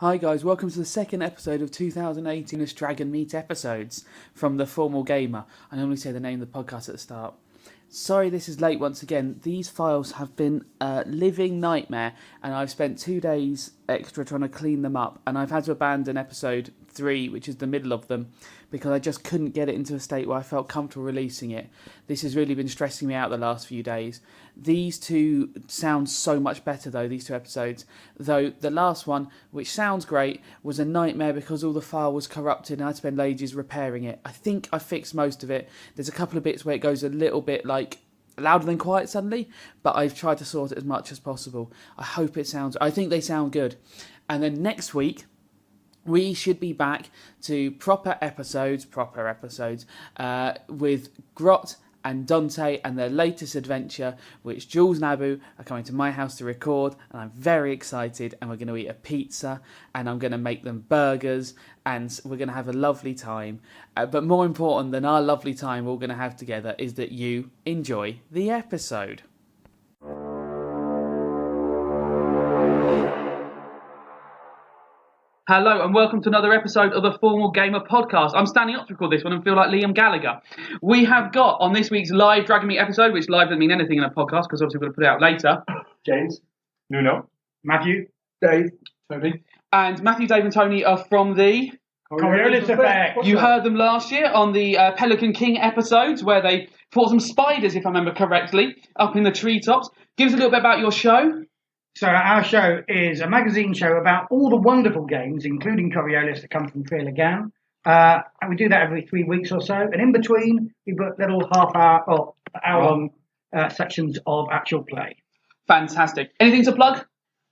Hi guys, welcome to the second episode of 2018's Dragonmeet episodes from The Formal Gamer. I normally say the name of the podcast at the start. Sorry this is late once again. These files have been a living nightmare and I've spent 2 days extra trying to clean them up, and I've had to abandon episode 3, which is the middle of them, because I just couldn't get it into a state where I felt comfortable releasing it. This has really been stressing me out the last few days. These two sound so much better though, these two episodes, though the last one, which sounds great, was a nightmare because all the file was corrupted and I had to spend ages repairing it. I think I fixed most of it. There's a couple of bits where it goes a little bit like louder than quiet suddenly, but I've tried to sort it as much as possible. I think they sound good. And then next week we should be back to proper episodes with Grot and Dante and their latest adventure, which Jules and Abu are coming to my house to record, and I'm very excited, and we're going to eat a pizza and I'm going to make them burgers and we're going to have a lovely time. But more important than our lovely time we're going to have together is that you enjoy the episode. Hello and welcome to another episode of the Formal Gamer podcast. I'm standing up to record this one and feel like Liam Gallagher. We have got on this week's live Dragonmeet episode, which live doesn't mean anything in a podcast because obviously we're going to put it out later. James, Nuno, Matthew, Dave, Tony. And Matthew, Dave and Tony are from the Coriolis Effect. You heard them last year on the Pelican King episodes where they fought some spiders, if I remember correctly, up in the treetops. Give us a little bit about your show. So our show is a magazine show about all the wonderful games, including Coriolis, that come from Treelagan. And we do that every 3 weeks or so. And in between, we put little half-hour or hour-long sections of actual play. Fantastic. Anything to plug?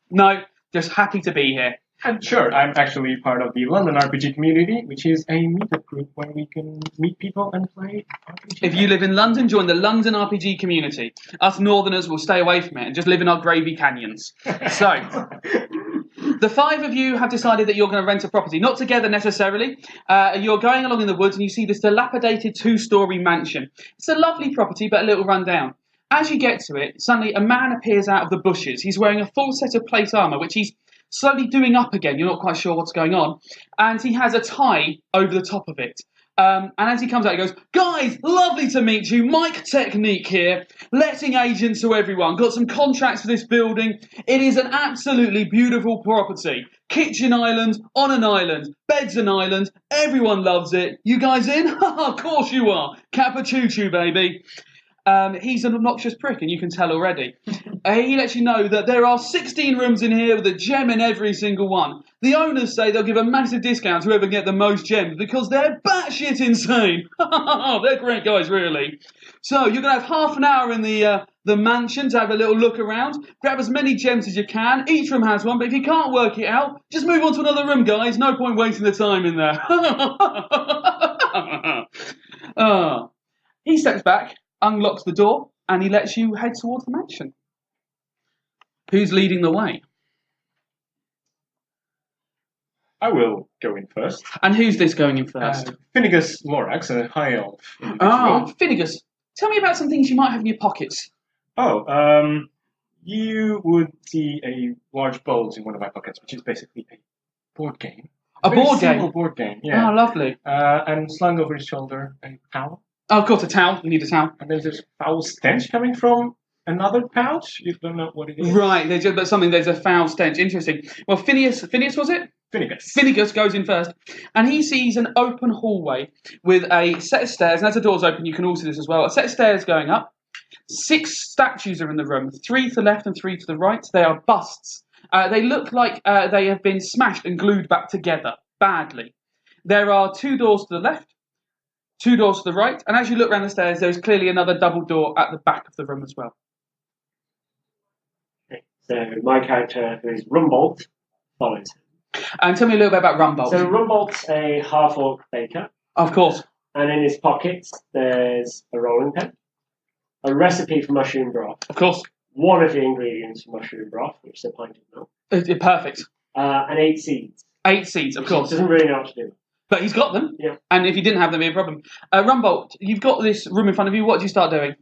No, just happy to be here. And sure, I'm actually part of the London RPG community, which is a meetup group where we can meet people and play RPG. If you live in London, join the London RPG community. Us Northerners will stay away from it and just live in our gravy canyons. So, the five of you have decided that you're going to rent a property, not together necessarily. You're going along in the woods and you see this dilapidated 2-storey mansion. It's a lovely property, but a little run down. As you get to it, suddenly a man appears out of the bushes. He's wearing a full set of plate armour, which he's slowly doing up again. You're not quite sure what's going on. And he has a tie over the top of it. And as he comes out, he goes, "Guys, lovely to meet you. Mike Technique here. Letting agents to everyone. Got some contracts for this building. It is an absolutely beautiful property. Kitchen island on an island. Beds an island. Everyone loves it. You guys in? Of course you are. Kappa choo choo, baby." He's an obnoxious prick, and you can tell already. He lets you know that there are 16 rooms in here with a gem in every single one. The owners say they'll give a massive discount to whoever get the most gems because they're batshit insane. They're great guys, really. So you're going to have half an hour in the mansion to have a little look around. Grab as many gems as you can. Each room has one, but if you can't work it out, just move on to another room, guys. No point wasting the time in there. He steps back, unlocks the door, and he lets you head towards the mansion. Who's leading the way? I will go in first. And who's this going in first? Finnegas Lorax, a high elf. Finnegas. Tell me about some things you might have in your pockets. You would see a large bulge in one of my pockets, which is basically a board game. A board game? A board game, yeah. Oh, lovely. And slung over his shoulder, a towel. Oh, of course, a towel. You need a towel. And there's this foul stench coming from another pouch. You don't know what it is. Right, there's a foul stench. Interesting. Well, Phineas was it? Finnegas goes in first, and he sees an open hallway with a set of stairs, and as the door's open, you can all see this as well. A set of stairs going up. 6 statues are in the room, 3 to the left and 3 to the right. They are busts. They look like they have been smashed and glued back together, badly. There are 2 doors to the left, 2 doors to the right, and as you look around the stairs, there's clearly another double door at the back of the room as well. Okay, so my character, who is Rumbolt, follows him. And tell me a little bit about Rumbolt. So Rumbolt's a half-orc baker. Of course. And in his pockets, there's a rolling pin, a recipe for mushroom broth. Of course. One of the ingredients for mushroom broth, which is a pint of milk. Perfect. And 8 seeds. 8 seeds, of course. He doesn't really know what to do. But he's got them. Yeah. And if he didn't have them, it'd be a problem. Rumbolt, you've got this room in front of you. What do you start doing?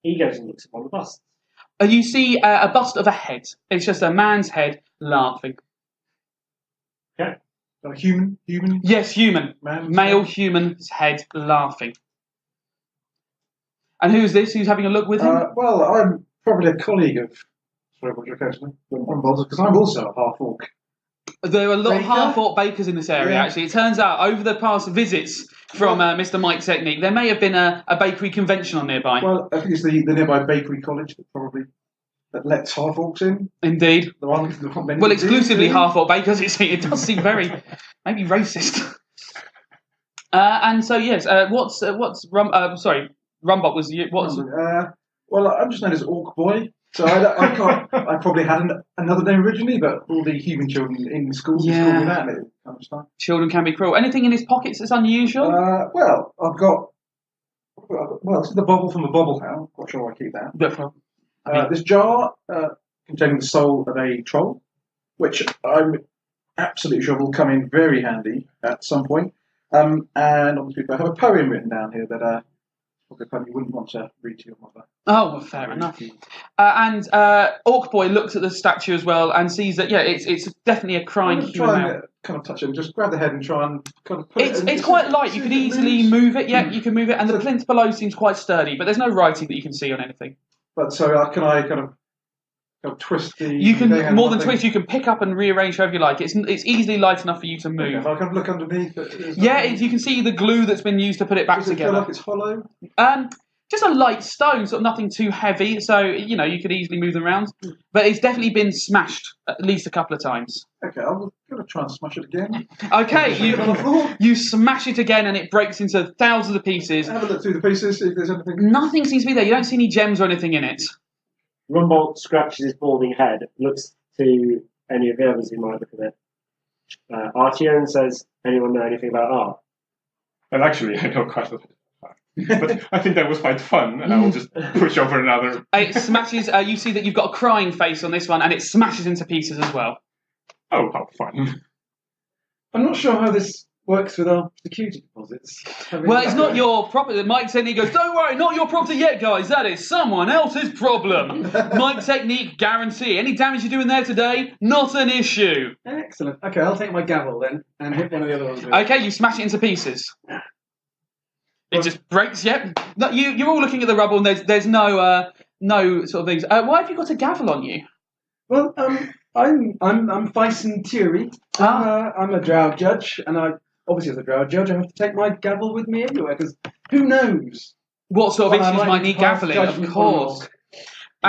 He goes and looks upon the bust. You see a bust of a head. It's just a man's head laughing. Human? Yes, human. Man? Male human's head laughing. And who's this? Who's having a look with him? Well, I'm probably a colleague of because I'm also a half-orc. There are a lot of Baker? half-orc bakers in this area, Yeah. actually. It turns out, over the past visits from Mr. Mike Technique, there may have been a bakery convention on nearby. Well, I think it's the nearby bakery college that lets half-orcs in. Indeed. There aren't many Well, do, exclusively do. half-orc bakers, it does seem very, maybe racist. And so, yes, Rumbot was you. What's Well, I'm just known as Orc Boy, so I can't. I probably had another name originally, but all the human children in school just call me that, and it kind of stuff. children can be cruel. Anything in his pockets that's unusual? Well, I've got. Well, this is the bubble from the bubble hound. Not sure why I keep that. This jar containing the soul of a troll, which I'm absolutely sure will come in very handy at some point. And obviously, I have a poem written down here that probably a poem you wouldn't want to read to your mother. Oh, well, fair enough. And Orc Boy looks at the statue as well and sees that, it's definitely a crying I'm human try male. and kind of touch it and just grab the head and try and kind of put it. It's quite light. You could easily move it. Yeah, you can move it. And the plinth below seems quite sturdy, but there's no writing that you can see on anything. But so can I kind of twist the? You can more than thing? twist. You can pick up and rearrange however you like. It's easily light enough for you to Okay, move. if I can look underneath it. Yeah, you can see the glue that's been used to put it back Does it feel together. like it's hollow? Just a light stone, sort of nothing too heavy, so you could easily move them around. But it's definitely been smashed at least a couple of times. Okay, I'm going to try and smash it again. Okay, you smash it again and it breaks into thousands of pieces. Have a look through the pieces, see if there's anything. Nothing seems to be there. You don't see any gems or anything in it. Rumbold scratches his balding head, looks to any of the others who might look at it. Archie and says, anyone know anything about art? Well, actually, I know quite a bit. But I think that was quite fun, and I will just push over another. It smashes. You see that you've got a crying face on this one, and it smashes into pieces as well. Oh, how fun. I'm not sure how this works with our security deposits. Well, it's not your property. Mike Technique goes, don't worry, not your property yet, guys. That is someone else's problem. Mike Technique guarantee. Any damage you do in there today, not an issue. Excellent. Okay, I'll take my gavel then and hit one of the other ones with it. Okay, you smash it into pieces. It just breaks. Yep. No, you're all looking at the rubble, and there's no sort of things. Why have you got a gavel on you? Well, I'm Fyson Tury. I'm a drow judge, and obviously as a drow judge, I have to take my gavel with me everywhere because who knows What sort of Well, I issues might might need pass gaveling? judgment Of course. on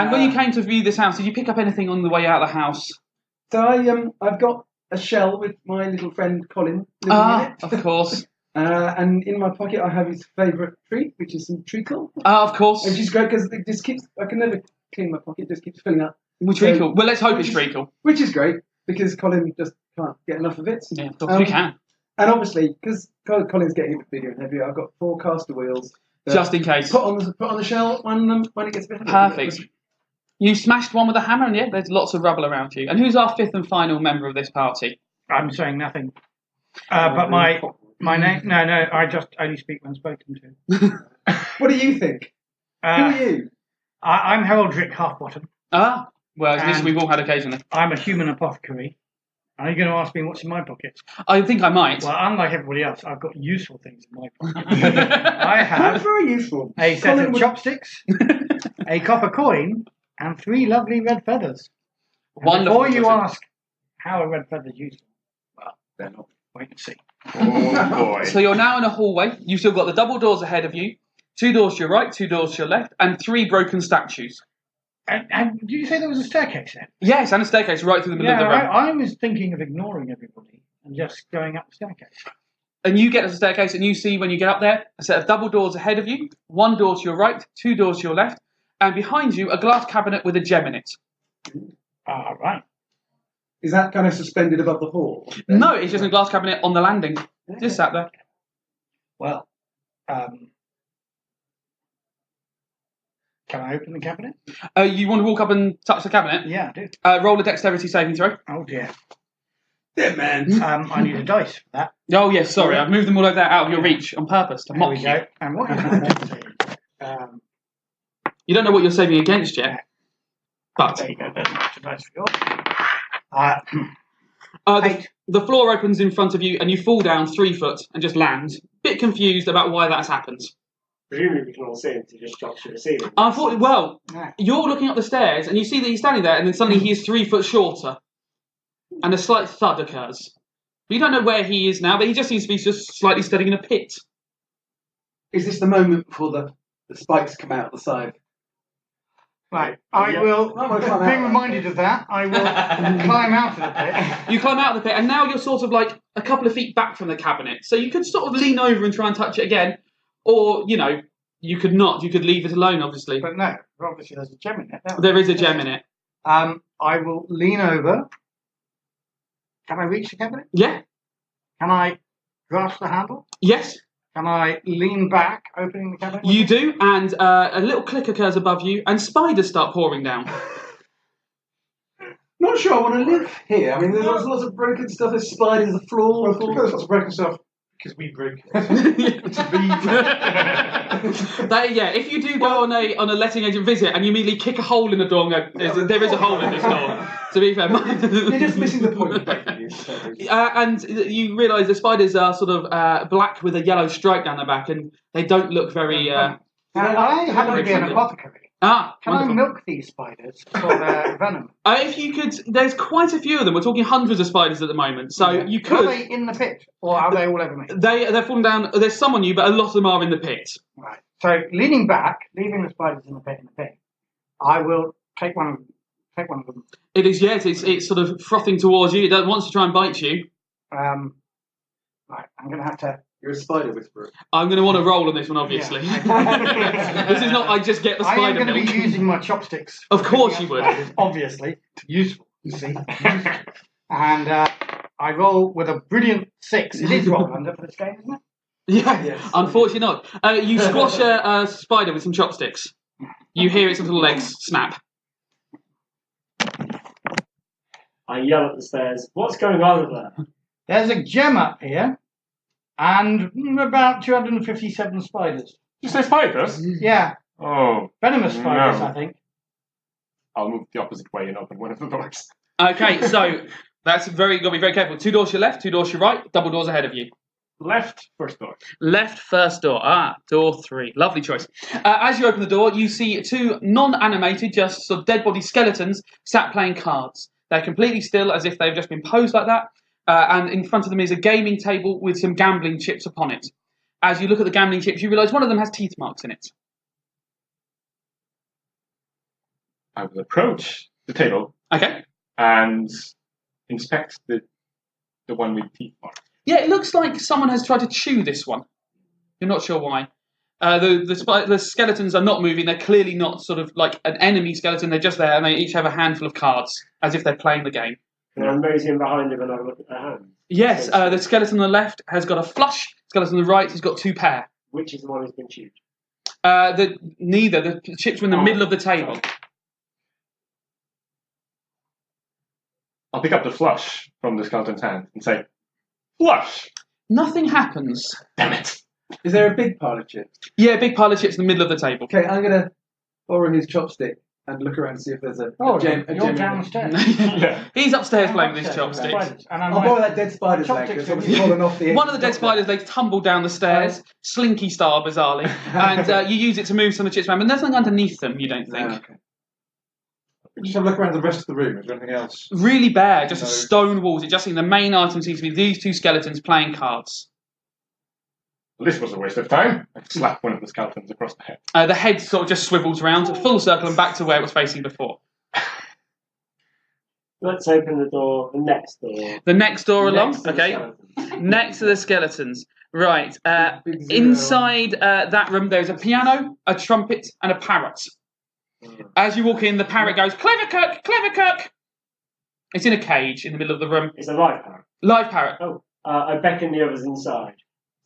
And when you came to view this house, did you pick up anything on the way out of the house? So I've got a shell with my little friend Colin living in it. Of course. And in my pocket I have his favourite treat, which is some treacle. Of course. Which is great because it just keeps, I can never clean my pocket, it just keeps filling up. Treacle. Well, let's hope it's treacle. Which is great because Colin just can't get enough of it. Yeah, of course you can. And obviously, because Colin's getting a bit bigger and heavier, I've got 4 caster wheels. Just in case. Put on the shell when it gets a bit heavier. Perfect. You smashed one with a hammer, and yeah, there's lots of rubble around you. And who's our 5th and final member of this party? I'm saying nothing. But my name, no, I just only speak when spoken to. What do you think? Who are you? I'm Heraldrick Halfbottom. Well, this And- we've all had occasionally. I'm a human apothecary. Are you going to ask me what's in my pockets? I think I might. Well, unlike everybody else, I've got useful things in my pockets. I That's have very useful. a set of chopsticks, a copper coin, and 3 lovely red feathers. And Wonderful. before you ask how a red feather is useful, well, they're not. Wait and see. Oh, boy. So you're now in a hallway. You've still got the double doors ahead of you, 2 doors to your right, 2 doors to your left, and 3 broken statues. And did you say there was a staircase then? Yes, and a staircase right through the middle of the room. I was thinking of ignoring everybody and just going up the staircase. And you get to the staircase, and you see when you get up there a set of double doors ahead of you, 1 door to your right, 2 doors to your left, and behind you a glass cabinet with a gem in it. All right. Is that kind of suspended above the hall? No, it's just a glass cabinet on the landing. Just sat there. Well, can I open the cabinet? You want to walk up and touch the cabinet? Yeah, I do. Roll a dexterity saving throw. Oh dear. Yeah, man. I need a dice for that. Oh, yes, sorry. I've moved them all over there out of your reach on purpose to There mock we you. go. And what is my dexterity? You don't know what you're saving against yet. But There you go. Then. That's a dice for yours. The floor opens in front of you, and you fall down 3 foot and just land. Bit confused about why that's happened. Presumably we can all see him to just drop through the ceiling. Unfortunately, well, you're looking up the stairs, and you see that he's standing there, and then suddenly he is 3 foot shorter, and a slight thud occurs. You don't know where he is now, but he just seems to be just slightly standing in a pit. Is this the moment before the spikes come out the side? Right, I will, being reminded of that, I will climb out of the pit. You climb out of the pit, and now you're sort of like a couple of feet back from the cabinet. So you could sort of lean over and try and touch it again, or, you know, you could not. You could leave it alone, obviously. But no, obviously there's a gem in it. There is a gem in it. I will lean over. Can I reach the cabinet? Yeah. Can I grasp the handle? Yes. Can I lean back, opening the cabinet? You do, and a little click occurs above you, and spiders start pouring down. Not sure I want to live here. I mean, there's lots of broken stuff. There's spiders, the floor. Well, there's lots of broken stuff because we break. Yeah, if you do go on a letting agent visit and you immediately kick a hole in the door and go, there is a hole in this door. To be fair, you're just missing the point. And you realise the spiders are sort of black with a yellow stripe down their back, and they don't look very. I happen to be an apothecary. Can wonderful. I milk these spiders for their venom? If you could, there's quite a few of them. We're talking hundreds of spiders at the moment, so you could. Are they in the pit, or are they all over me? They're falling down. There's some on you, but a lot of them are in the pit. Right. So leaning back, leaving the spiders in the pit, I will take one of them. It is, yes. It's sort of frothing towards you. It wants to try and bite you. Right. I'm going to have to. You're a spider whisperer. I'm going to want to roll on this one, obviously. Yeah. This is not. I just get the spider. I am going to milk. be using my chopsticks. Of course you would. Spiders, obviously, useful. You see. And I roll with a brilliant 6. It is roll under for this game, isn't it? Yeah. Yes. Unfortunately not. You squash a spider with some chopsticks. You hear its little legs snap. I yell at the stairs, "What's going on there?" There's a gem up here, and about 257 spiders. You say spiders? Yeah, Oh, venomous spiders, No. I think. I'll move the opposite way and open one of the doors. Okay, so that's got to be very careful. 2 doors to your left, 2 doors to your right, double doors ahead of you. Left, first door. Left first door. Door 3. Lovely choice. As you open the door, you see 2 non-animated, just sort of dead body skeletons sat playing cards. They're completely still, as if they've just been posed like that. And in front of them is a gaming table with some gambling chips upon it. As you look at the gambling chips, you realise one of them has teeth marks in it. I will approach the table Okay. and inspect the one with teeth marks. Yeah, it looks like someone has tried to chew this one. You're not sure why. The skeletons are not moving. They're clearly not sort of like an enemy skeleton. They're just there, and they each have a handful of cards, as if they're playing the game. Can I mosey in behind him and have a look at their hands? Yes, the skeleton on the left has got a flush. Skeleton on the right has got 2 pair. Which is the one who's been chewed? Neither. The chips are in the middle of the table. I'll pick up the flush from the skeleton's hand and say, "Flush!" Nothing happens. Damn it! Is there a big pile of chips? Yeah, a big pile of chips in the middle of the table. Okay, I'm going to borrow his chopstick and look around and see if there's a gem. You're downstairs. Yeah. He's upstairs playing with his chopsticks. Spiders. And I'll borrow that dead spider's leg chopsticks that's obviously fallen off the edge. One of the dead spiders, they tumble down the stairs, slinky style, bizarrely, and you use it to move some of the chips around, but there's nothing underneath them, you don't think. Okay. Just have a look around the rest of the room. Is there anything else? Really bare, just No. stone walls. It just seems the main item seems to be these 2 skeletons playing cards. Well, this was a waste of time. I slapped one of the skeletons across the head. The head sort of just swivels around, full circle, and back to where it was facing before. Let's open the door, the next door. The next door along, Next to the okay? skeletons. Next to the skeletons. Right. Big zero. Inside that room, there's a piano, a trumpet, and a parrot. As you walk in, the parrot goes, "Clever cook, clever cook." It's in a cage in the middle of the room. It's a live parrot. Live parrot. Oh, I beckon the others inside.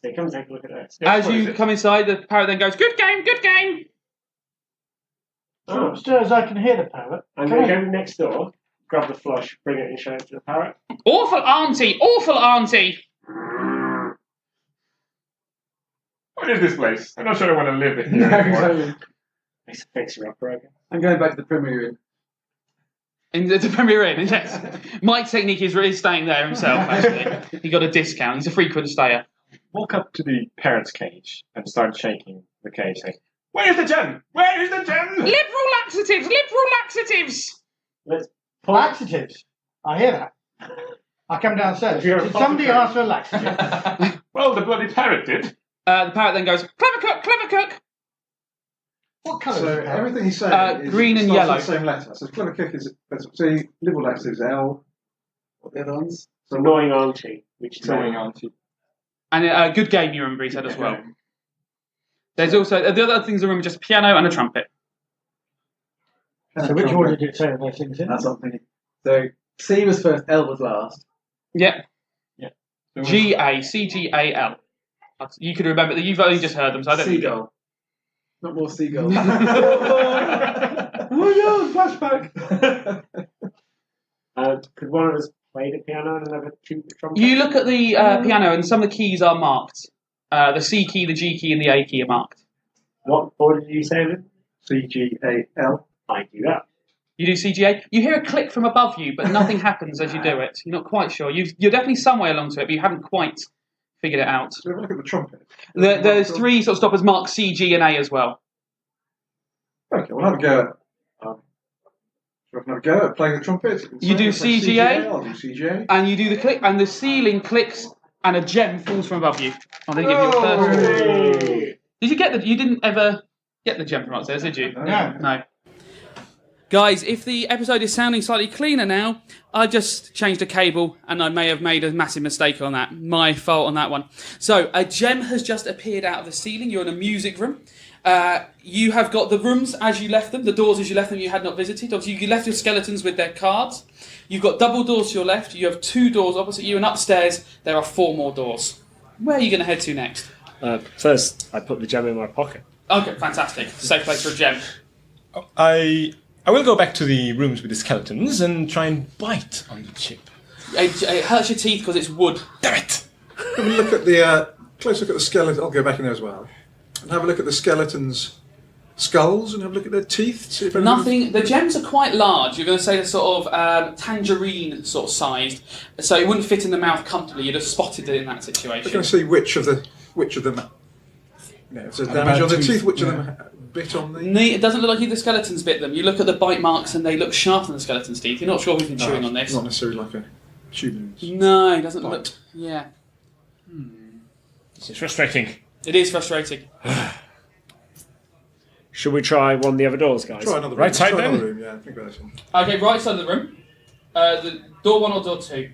Say, come take a look at this. As what is you it? come inside, the parrot then goes, "Good game, good game." So upstairs, I can hear the parrot. I'm going to go next door, grab the flush, bring it and show it to the parrot. Awful auntie, awful auntie. What is this place? I'm not sure I want to live in No, here anymore. exactly. It's a fixer-upper again. I'm going back to the primary room. In the Premier Inn, yes. Mike's technique is really staying there himself, actually. He got a discount. He's a frequent stayer. Walk up to the parrot's cage and start shaking the cage, saying, "Where's the gem? Where is the gem?" Liberal laxatives! Liberal laxatives! Let's Laxatives. I hear that. I come downstairs. Did somebody ask for a laxative? Well, the bloody parrot did. The parrot then goes, "Clever cook, clever cook!" What colour So is it? everything he's saying is green and starts yellow. with the same letter. So clever cook is see liberal laxatives L. What the other ones? So annoying auntie, which is Annoying auntie. And a good game, you remember he said as well. There's also, the other things I remember, just piano and a trumpet. So which order did it say those things in? That's what I'm thinking. So C was first, L was last. Yeah. So G-A-C-G-A-L. You could remember that. You've only just heard them, so I don't think. Seagull. Not more seagulls. Oh no, flashback. Could one of us play the piano and another shoot the trumpet? You look at the piano, and some of the keys are marked. The C key, the G key, and the A key are marked. What order did you say it? C-G-A-L. I do that. You do CGA. You hear a click from above you, but nothing happens as you do it. You're not quite sure. You're definitely some way along to it, but you haven't quite figured it out. So have a look at the trumpet. There's three sort of stoppers marked C, G, and A as well. Okay, we'll have a go at have a go at playing the trumpet. You do CGA. I'll do CGA. And you do the click, and the ceiling clicks, and a gem falls from above you. I didn't give you a first. Did you get the? You didn't ever get the gem from upstairs, did you? No. Guys, if the episode is sounding slightly cleaner now, I just changed a cable and I may have made a massive mistake on that. My fault on that one. So, a gem has just appeared out of the ceiling. You're in a music room. You have got the rooms as you left them, the doors as you left them you had not visited. Obviously, you left your skeletons with their cards. You've got double doors to your left. You have 2 doors opposite you, and upstairs there are 4 more doors. Where are you going to head to next? First, I put the gem in my pocket. Okay, fantastic. Safe place for a gem. I will go back to the rooms with the skeletons and try and bite on the chip. It hurts your teeth because it's wood. Damn it! Have a look at the close look at the skeleton. I'll go back in there as well, and have a look at the skeletons' skulls and have a look at their teeth. See if Nothing. The gems are quite large. You're going to say they're sort of tangerine sort of sized, so it wouldn't fit in the mouth comfortably. You'd have spotted it in that situation. I'm going to see which of them. If there's damage on the teeth, which of them bit on the. It doesn't look like either skeletons bit them. You look at the bite marks and they look sharper than the skeleton's teeth. You're not sure who's been chewing on this. Not necessarily like a human's. No, it doesn't bite. look. Yeah. This is frustrating. It is frustrating. Should we try one of the other doors, guys? Try another room. Right side Try then? another room. Yeah, think about this one. Okay, right side of the room. The door 1 or door 2?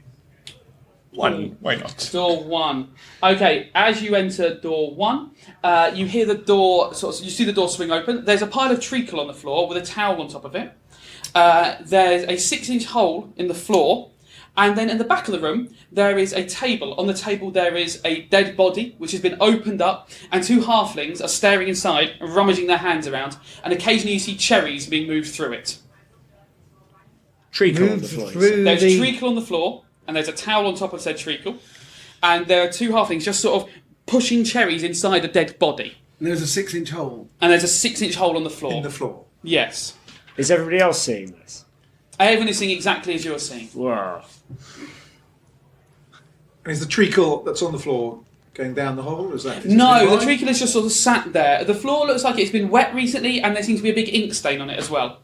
One. Why not? Door 1. Okay, as you enter door 1, you hear the door. You see the door swing open. There's a pile of treacle on the floor with a towel on top of it. There's a 6-inch hole in the floor, and then in the back of the room there is a table. On the table there is a dead body which has been opened up, and 2 halflings are staring inside and rummaging their hands around. And occasionally you see cherries being moved through it. Treacle on the floor. There's treacle on the floor. And there's a towel on top of said treacle. And there are 2 halflings just sort of pushing cherries inside a dead body. And there's a 6-inch hole. And there's a 6-inch hole on the floor. In the floor. Yes. Is everybody else seeing this? Everyone is seeing exactly as you're seeing. Wow. And is the treacle that's on the floor going down the hole? Is it No, the fine? treacle is just sort of sat there. The floor looks like it's been wet recently, and there seems to be a big ink stain on it as well.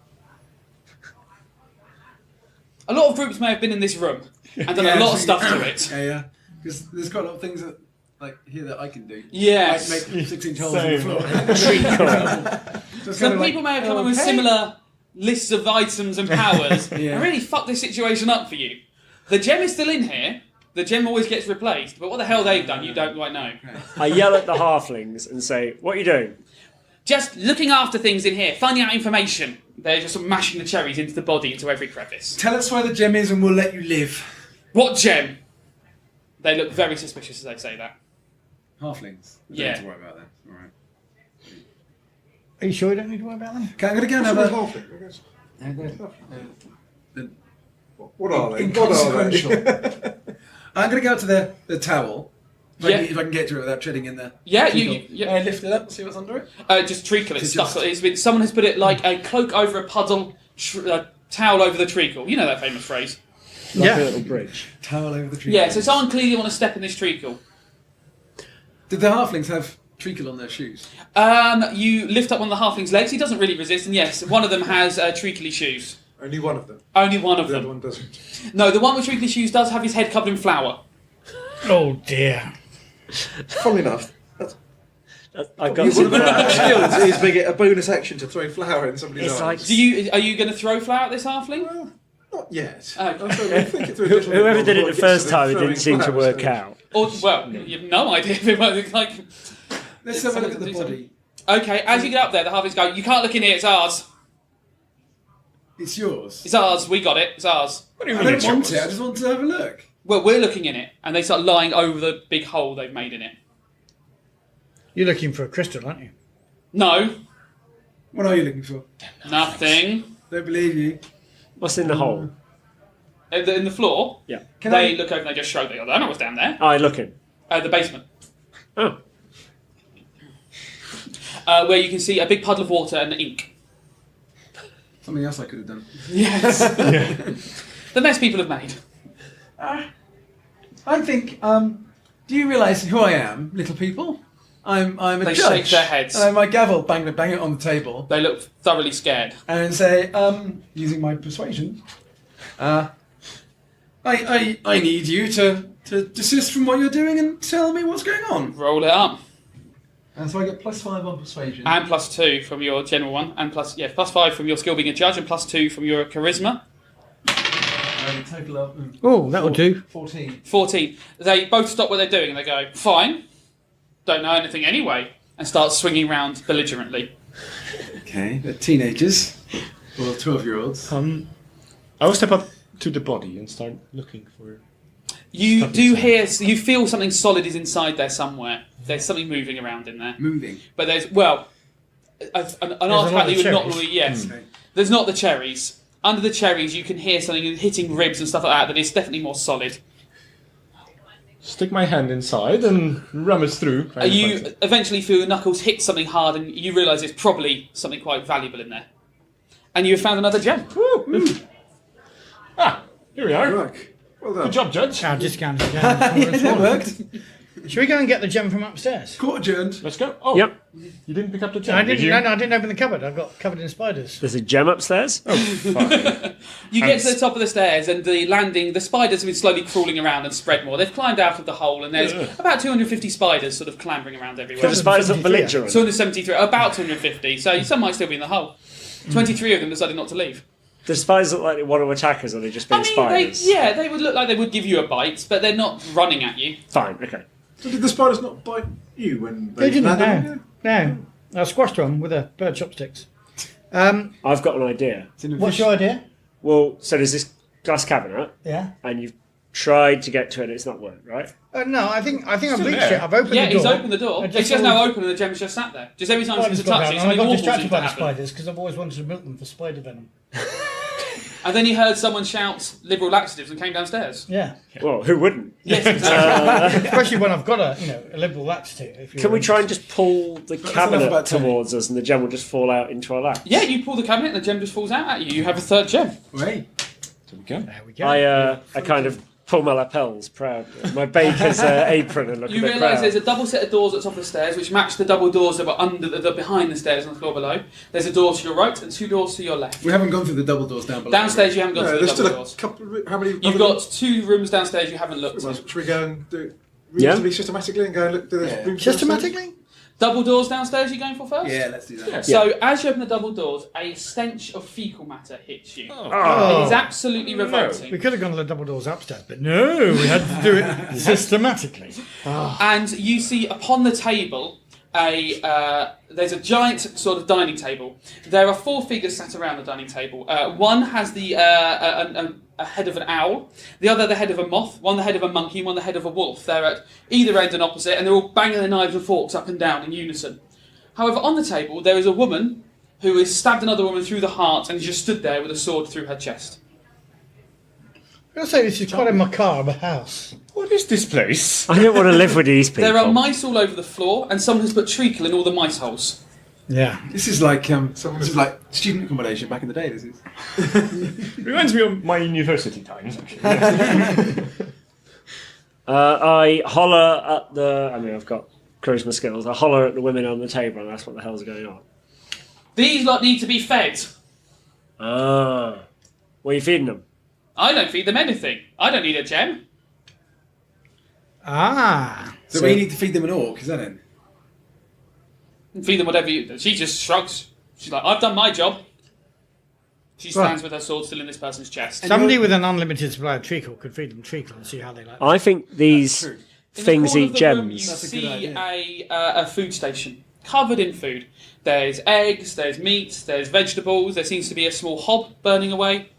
A lot of groups may have been in this room and done a lot of stuff to it. Yeah. Because there's quite a lot of things that, like here, that I can do. Yes. Like make 6-inch holes in the floor. So Some people may have come in with similar lists of items and powers. Yeah. I really fucked this situation up for you. The gem is still in here. The gem always gets replaced, but what the hell they've done, you don't quite know. I yell at the halflings and say, "What are you doing?" Just looking after things in here, finding out information. They're just sort of mashing the cherries into the body, into every crevice. Tell us where the gem is and we'll let you live. What gem? They look very suspicious as they say that. Halflings. Yeah. Don't have to worry about that. All right. Are you sure you don't need to worry about them? Okay, I'm going to go and have a... What are they? Inconsequential. I'm going to go out to the towel. If I can get to it without treading in there. Yeah, I lift it up, see what's under it? just treacle. It's stuck. Someone has put it like a cloak over a puddle, towel over the treacle. You know that famous phrase. Like a little bridge. Towel over the treacle. Yeah, so someone clearly want to step in this treacle. Did the halflings have treacle on their shoes? You lift up one of the halfling's legs. He doesn't really resist, and yes, one of them has treacly shoes. Only one of them. Only one of The them. other one doesn't. No, the one with treacly shoes does have his head covered in flour. Oh dear. Funnily enough, I've got one some of the skills is they get a bonus action to throw flour in somebody's It's eyes. like Are you going to throw flour at this halfling? Well, not yet. Okay. I'm thinking through a little bit whoever more did it before the gets first to time, it throwing didn't seem to flour, work so- out. Or well, you have no idea if it was like. Let's have a look at the body. Okay, as you get up there, the halflings go. You can't look in here. It's ours. It's yours. It's ours. We got it. It's ours. What do you I mean don't it's want yours? it. I just want to have a look. Well, we're looking in it, and they start lying over the big hole they've made in it. You're looking for a crystal, aren't you? No, What are you looking for? nothing. Don't believe you. What's in the hole? In the floor, Yeah. they look over and they just shrug. They go, I don't know what's down there. I look in. The basement, Oh. where you can see a big puddle of water and ink. Something else I could have done. Yes. The mess people have made. I think. Do you realise who I am, little people? I'm a They judge. shake their heads. And I have my gavel, bang it on the table, They look thoroughly scared. and say, using my persuasion, I need you to desist from what you're doing and tell me what's going on. Roll it up. And so I get +5 on persuasion. And +2 from your general one. And +5 from your skill being a judge. And +2 from your charisma. A total of Oh, that'll do. 14. 14. They both stop what they're doing and they go, fine. Don't know anything anyway. And start swinging round belligerently. Okay, they're teenagers. Or 12-year-olds. I will step up to the body and start looking for. You Stuff do inside. hear, you feel something solid is inside there somewhere. There's something moving around in there. Moving. But there's, well, an artifact that you would not normally, yes. Okay. There's not the cherries. Under the cherries, you can hear something hitting ribs and stuff like that is definitely more solid. Stick my hand inside and rummage through. You eventually feel your knuckles hit something hard and you realise it's probably something quite valuable in there. And you have found another gem. Here we are. Look, well done. Good job, Judge. Our discount is down. Yeah, that worked. Should we go and get the gem from upstairs? Court adjourned. Let's go. Oh, Yep. You didn't pick up the No, gem, I did didn't. you? No, I didn't open the cupboard. I got covered in spiders. There's a gem upstairs. You get to the top of the stairs and the landing, the spiders have been slowly crawling around and spread more. They've climbed out of the hole and there's about 250 spiders sort of clambering around everywhere. So the spiders look belligerent. 273, about 250, so some might still be in the hole. 23 of them decided not to leave. The spiders look like they want to attack us, or they just being spiders? They would look like they would give you a bite, but they're not running at you. Fine, okay. So did the spiders not bite you when They didn't. landed on you? No. I squashed one with a bird chopsticks. I've got an idea. What's your idea? Well, so there's this glass cabinet, Yeah. and you've tried to get to it, and it's not worked, right? No, I think I've Still reached there. it. I've opened Yeah, the door. he's opened the door. I It's just now always- open and the gem's just sat there. Just every time spiders she's to got touch down, it, and I something got awful distracted seems by to the happen. spiders because I've always wanted to milk them for spider venom. And then you heard someone shout liberal laxatives and came downstairs. Yeah. Well, who wouldn't? Yes, exactly. Especially when I've got a liberal laxative. If Can we try and just pull the enough cabinet about Tony. towards us, and the gem will just fall out into our lap? Yeah, you pull the cabinet and the gem just falls out at you. You have a third gem. Wait. There we go. There we go. I kind of pull my lapels proudly. My baker's apron and look You a bit realise proud. there's a double set of doors at the top of the stairs, which match the double doors that were under behind the stairs on the floor below. There's a door to your right and two doors to your left. We haven't gone through the double doors down below. Downstairs, you haven't got No, to the there's double still a doors. couple of... How many... You've got 2 rooms downstairs you haven't looked Well, at. should we go and do it Yeah. reasonably systematically and go and look through those rooms? Systematically? Double doors downstairs you're going for first? Yeah, let's do that. Yeah. So as you open the double doors, a stench of fecal matter hits you. Oh. It is absolutely revolting. We could have gone to the double doors upstairs, but no, we had to do it systematically. And you see upon the table there's a giant sort of dining table. There are 4 figures sat around the dining table. One has the a head of an owl, the other the head of a moth, one the head of a monkey, and one the head of a wolf. They're at either end and opposite, and they're all banging their knives and forks up and down in unison. However, on the table there is a woman who has stabbed another woman through the heart and just stood there with a sword through her chest. I'm going to say this is quite a macabre house. What is this place? I don't want to live with these people. There are mice all over the floor, and someone has put treacle in all the mice holes. Yeah. This is like student accommodation back in the day. This is. Reminds me of my university times, actually. I holler at I've got charisma skills. I holler at the women on the table and ask what the hell's going on. These lot need to be fed. Ah. What are you feeding them? I don't feed them anything. I don't need a gem. Ah. So we need to feed them an orc, is that it? Feed them whatever you... She just shrugs. She's like, I've done my job. She stands with her sword still in this person's chest. Somebody with an unlimited supply of treacle could feed them treacle and see how they like it. I think these things eat gems. You see a food station covered in food. There's eggs, there's meat, there's vegetables. There seems to be a small hob burning away.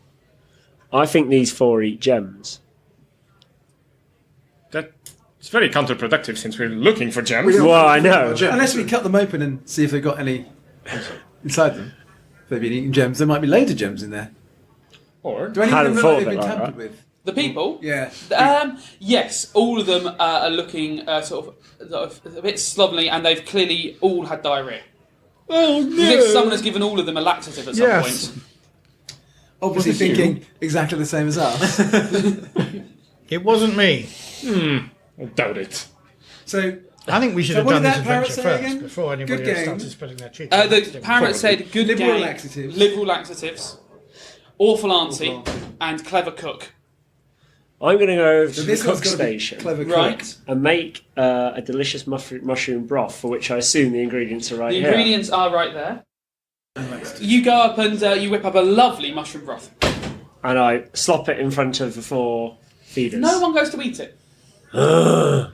I think these 4 eat gems. It's very counterproductive since we're looking for gems. Well, I know. Unless we cut them open and see if they've got any inside them. If they've been eating gems, there might be loads of gems in there. Or Do any of them look like they've been tampered with? The people? Yeah. Yes, all of them are looking sort of a bit slovenly, and they've clearly all had diarrhea. Oh no! Because someone has given all of them a laxative at some point. Obviously thinking exactly the same as us. It wasn't me. I doubt it. So I think we should have what done did this that parrot adventure say first again? before anybody Good else game. started spreading their treacle. The parrot said, "Good Liberal game, laxatives. liberal laxatives, awful auntie, and clever cook." I'm going to go over to the this one's cook gotta be station clever cook. Right. and make a delicious mushroom broth, for which I assume the ingredients are right The here. ingredients are right there. You go up and you whip up a lovely mushroom broth. And I slop it in front of the 4 feeders. No one goes to eat it. I'm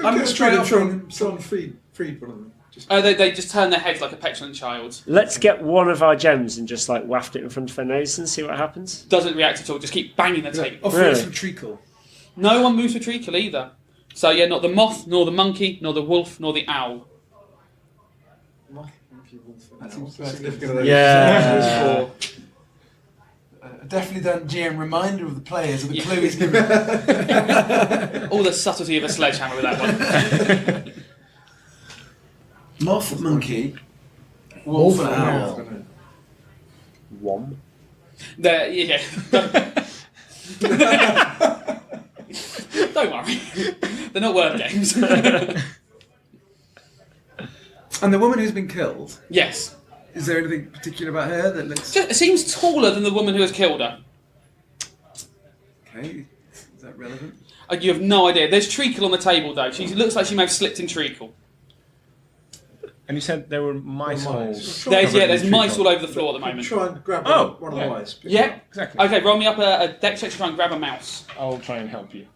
going to try and someone feed one of them. They just turn their heads like a petulant child. Let's get one of our gems and just waft it in front of their nose and see what happens. Doesn't react at all. Just keep banging the table. Offer Really? us some treacle. No one moves for treacle either. So yeah, not the moth, nor the monkey, nor the wolf, nor the owl. That seems significant. Yeah. Definitely done GM reminder of the players of the clue he's given. All the subtlety of a sledgehammer with that one. Moth, monkey, wolf, and owl. Wom. Yeah. Don't worry. They're not word games. And the woman who's been killed, Yes. is there anything particular about her that looks... It seems taller than the woman who has killed her. Okay, is that relevant? You have no idea. There's treacle on the table though. She looks like she may have slipped in treacle. And you said there were mice holes. There's mice all over the floor at the moment. Try and grab one of the mice. Yeah. Exactly. Okay, roll me up a dex check to try and grab a mouse. I'll try and help you.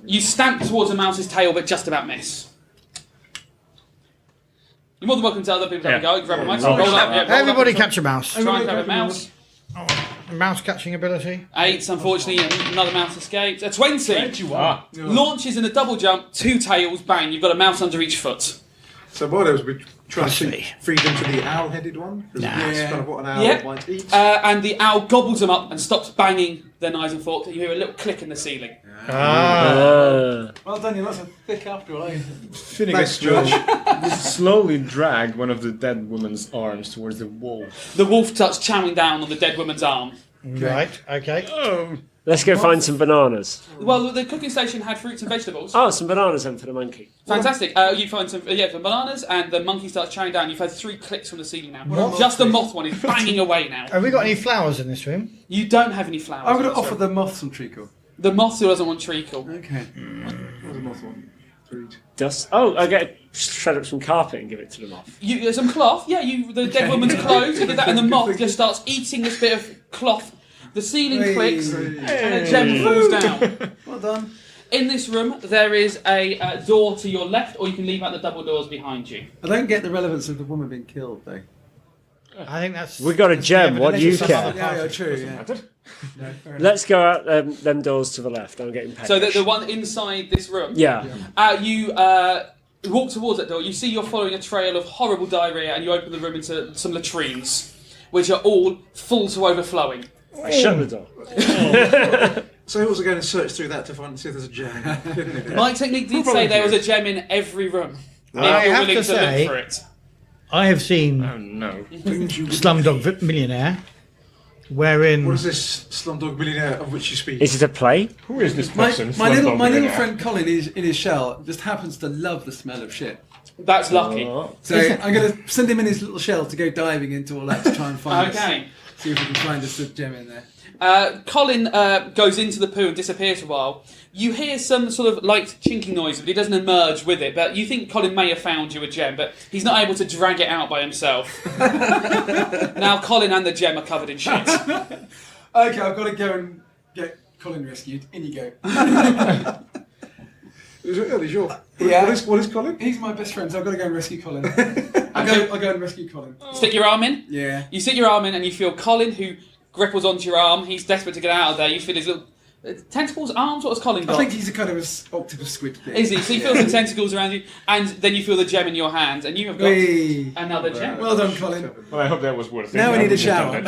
You stamp towards a mouse's tail, but just about miss. You're more than welcome to other people to have a go. Grab a mouse. Roll up. Yeah, roll Everybody up. catch a mouse. Try and grab a mouse. Mouse catching ability. 8, unfortunately, another mouse escaped. A 20. Ah. Launches in a double jump, 2 tails, bang. You've got a mouse under each foot. So by those, we try Must to be. feed into the owl-headed one. That's kind of what an owl Yep. might eat. And the owl gobbles them up and stops banging their knives and forks. You hear a little click in the ceiling. Well done, you're not so thick after all, are you? Finnegas will slowly drag one of the dead woman's arms towards the wolf. The wolf starts chowing down on the dead woman's arm. Right, okay. Oh. Let's go find some bananas. Well, the cooking station had fruits and vegetables. Oh, some bananas then for the monkey. Fantastic. You find some bananas, and the monkey starts chowing down. You've had 3 clicks from the ceiling now. Just the moth one is banging away now. Have we got any flowers in this room? You don't have any flowers. I'm going in to this offer room. the moth some treacle. The moth still doesn't want treacle. Okay. What was the moth one? Food. Dust. Oh, I get shred up some carpet and give it to the moth. Some cloth. Yeah, the dead woman's clothes. You did that, and the moth just starts eating this bit of cloth. The ceiling clicks, and a gem falls down. Well done. In this room, there is a door to your left, or you can leave out the double doors behind you. I don't get the relevance of the woman being killed, though. I think that's... We got a gem. What do you care? Yeah, true, yeah. Let's go out them doors to the left. I'm getting peckish. So the one inside this room. Yeah. You walk towards that door. You see you're following a trail of horrible diarrhea, and you open the room into some latrines, which are all full to overflowing. I shut the door. So I also go and search through that to see if there's a gem. My technique did say there was a gem in every room. I If you're have willing to to say- look for it. I have seen Oh no. Slumdog Millionaire, wherein What is this Slumdog Millionaire of which you speak? Is it a play? Who is this My person? little friend Colin is in his shell. Just happens to love the smell of shit. That's lucky. So I'm going to send him in his little shell to go diving into all that to try and find us. Okay. See if we can find us a gem in there. Colin goes into the poo and disappears for a while. You hear some sort of light chinking noise, but he doesn't emerge with it. But you think Colin may have found you a gem, but he's not able to drag it out by himself. Now Colin and the gem are covered in shit. Okay, I've got to go and get Colin rescued. In you go. Yeah. What is Colin? He's my best friend, so I've got to go and rescue Colin. I'll go and rescue Colin. Stick your arm in. Yeah. You stick your arm in, and you feel Colin, who gripples onto your arm. He's desperate to get out of there. You feel his little tentacles, arms. What has Colin got? I think he's a kind of a octopus squid thing. Is he? So you feel some tentacles around you, and then you feel the gem in your hand, and you have got another gem. Well done, Colin. Well, I hope that was worth it. Now we need a shower.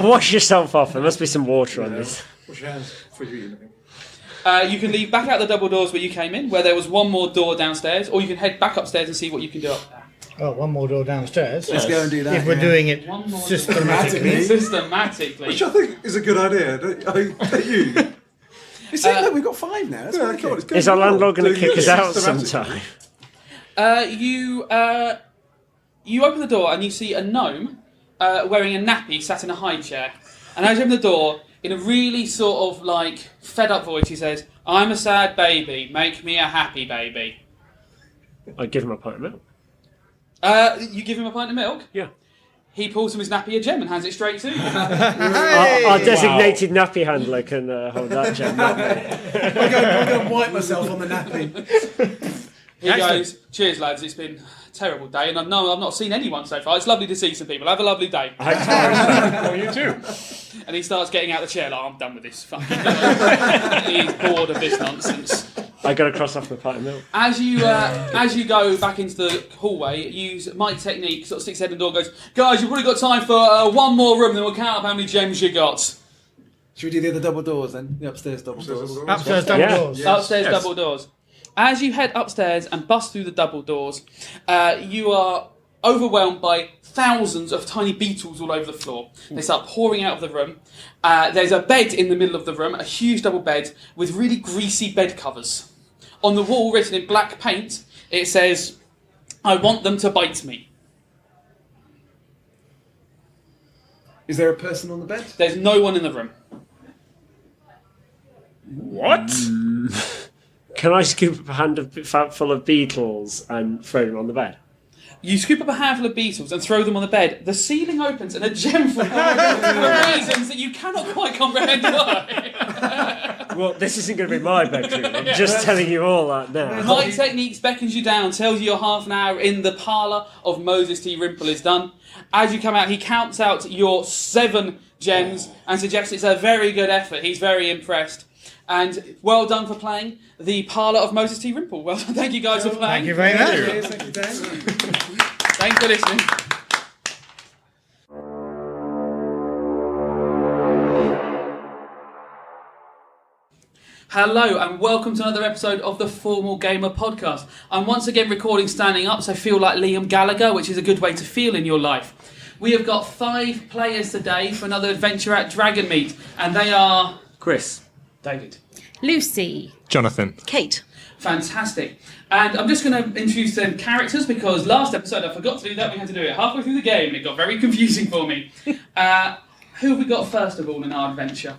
Wash yourself off. There must be some water on this. Wash your hands for you. You can leave back out the double doors where you came in, where there was one more door downstairs, or you can head back upstairs and see what you can do up there. oh, one more door downstairs. Let's go and do that. If we're doing it One more systematically. Systematically. Which I think is a good idea. Don't you? You see, look, we've got 5 now. That's Yeah, really come on, good. it's going Is our well. landlord going to Doing kick us it out systematically. sometime? You open the door and you see a gnome wearing a nappy sat in a high chair. And as you open the door, in a really sort of like fed up voice, he says, "I'm a sad baby, make me a happy baby." I'd give him a pint of milk. You give him a pint of milk? Yeah. He pulls from his nappy a gem and hands it straight to you. Our designated nappy handler can hold that gem. not me. I'm going to wipe myself on the nappy. He goes, "Cheers, lads, it's been a terrible day, and I've not seen anyone so far. It's lovely to see some people. Have a lovely day." Oh, you too. And he starts getting out the chair like, "I'm done with this fucking He's bored of this nonsense. I got to cross off the pint of milk. As you go back into the hallway, use my technique, sort of sticks head in the door, goes, "Guys, you've probably got time for one more room, then we'll count up how many gems you got." Should we do the other double doors then? The upstairs double doors. Upstairs double Yeah. doors. Upstairs double doors. As you head upstairs and bust through the double doors, you are overwhelmed by thousands of tiny beetles all over the floor. They start pouring out of the room. There's a bed in the middle of the room, a huge double bed with really greasy bed covers. On the wall, written in black paint, it says, "I want them to bite me." Is there a person on the bed? There's no one in the room. What? Can I scoop up a handful of beetles and throw them on the bed? You scoop up a handful of beetles and throw them on the bed. The ceiling opens and a gem falls for reasons that you cannot quite comprehend why. Well, this isn't going to be my bedroom. I'm just telling you all that now. My Techniques beckons you down, tells you your half an hour in the parlour of Moses T. Rimple is done. As you come out, he counts out your 7 gems and suggests it's a very good effort. He's very impressed. And well done for playing the parlour of Moses T. Rimple. Well done. Thank you guys for playing. Thank you very much. Thank you, Dan. Thanks for listening. Hello and welcome to another episode of the Formal Gamer Podcast. I'm once again recording standing up, so I feel like Liam Gallagher, which is a good way to feel in your life. We have got 5 players today for another adventure at Dragonmeet, and they are... Chris. David. Lucy. Jonathan. Kate. Fantastic. And I'm just going to introduce them characters because last episode I forgot to do that. We had to do it halfway through the game. It got very confusing for me. Who have we got first of all in our adventure?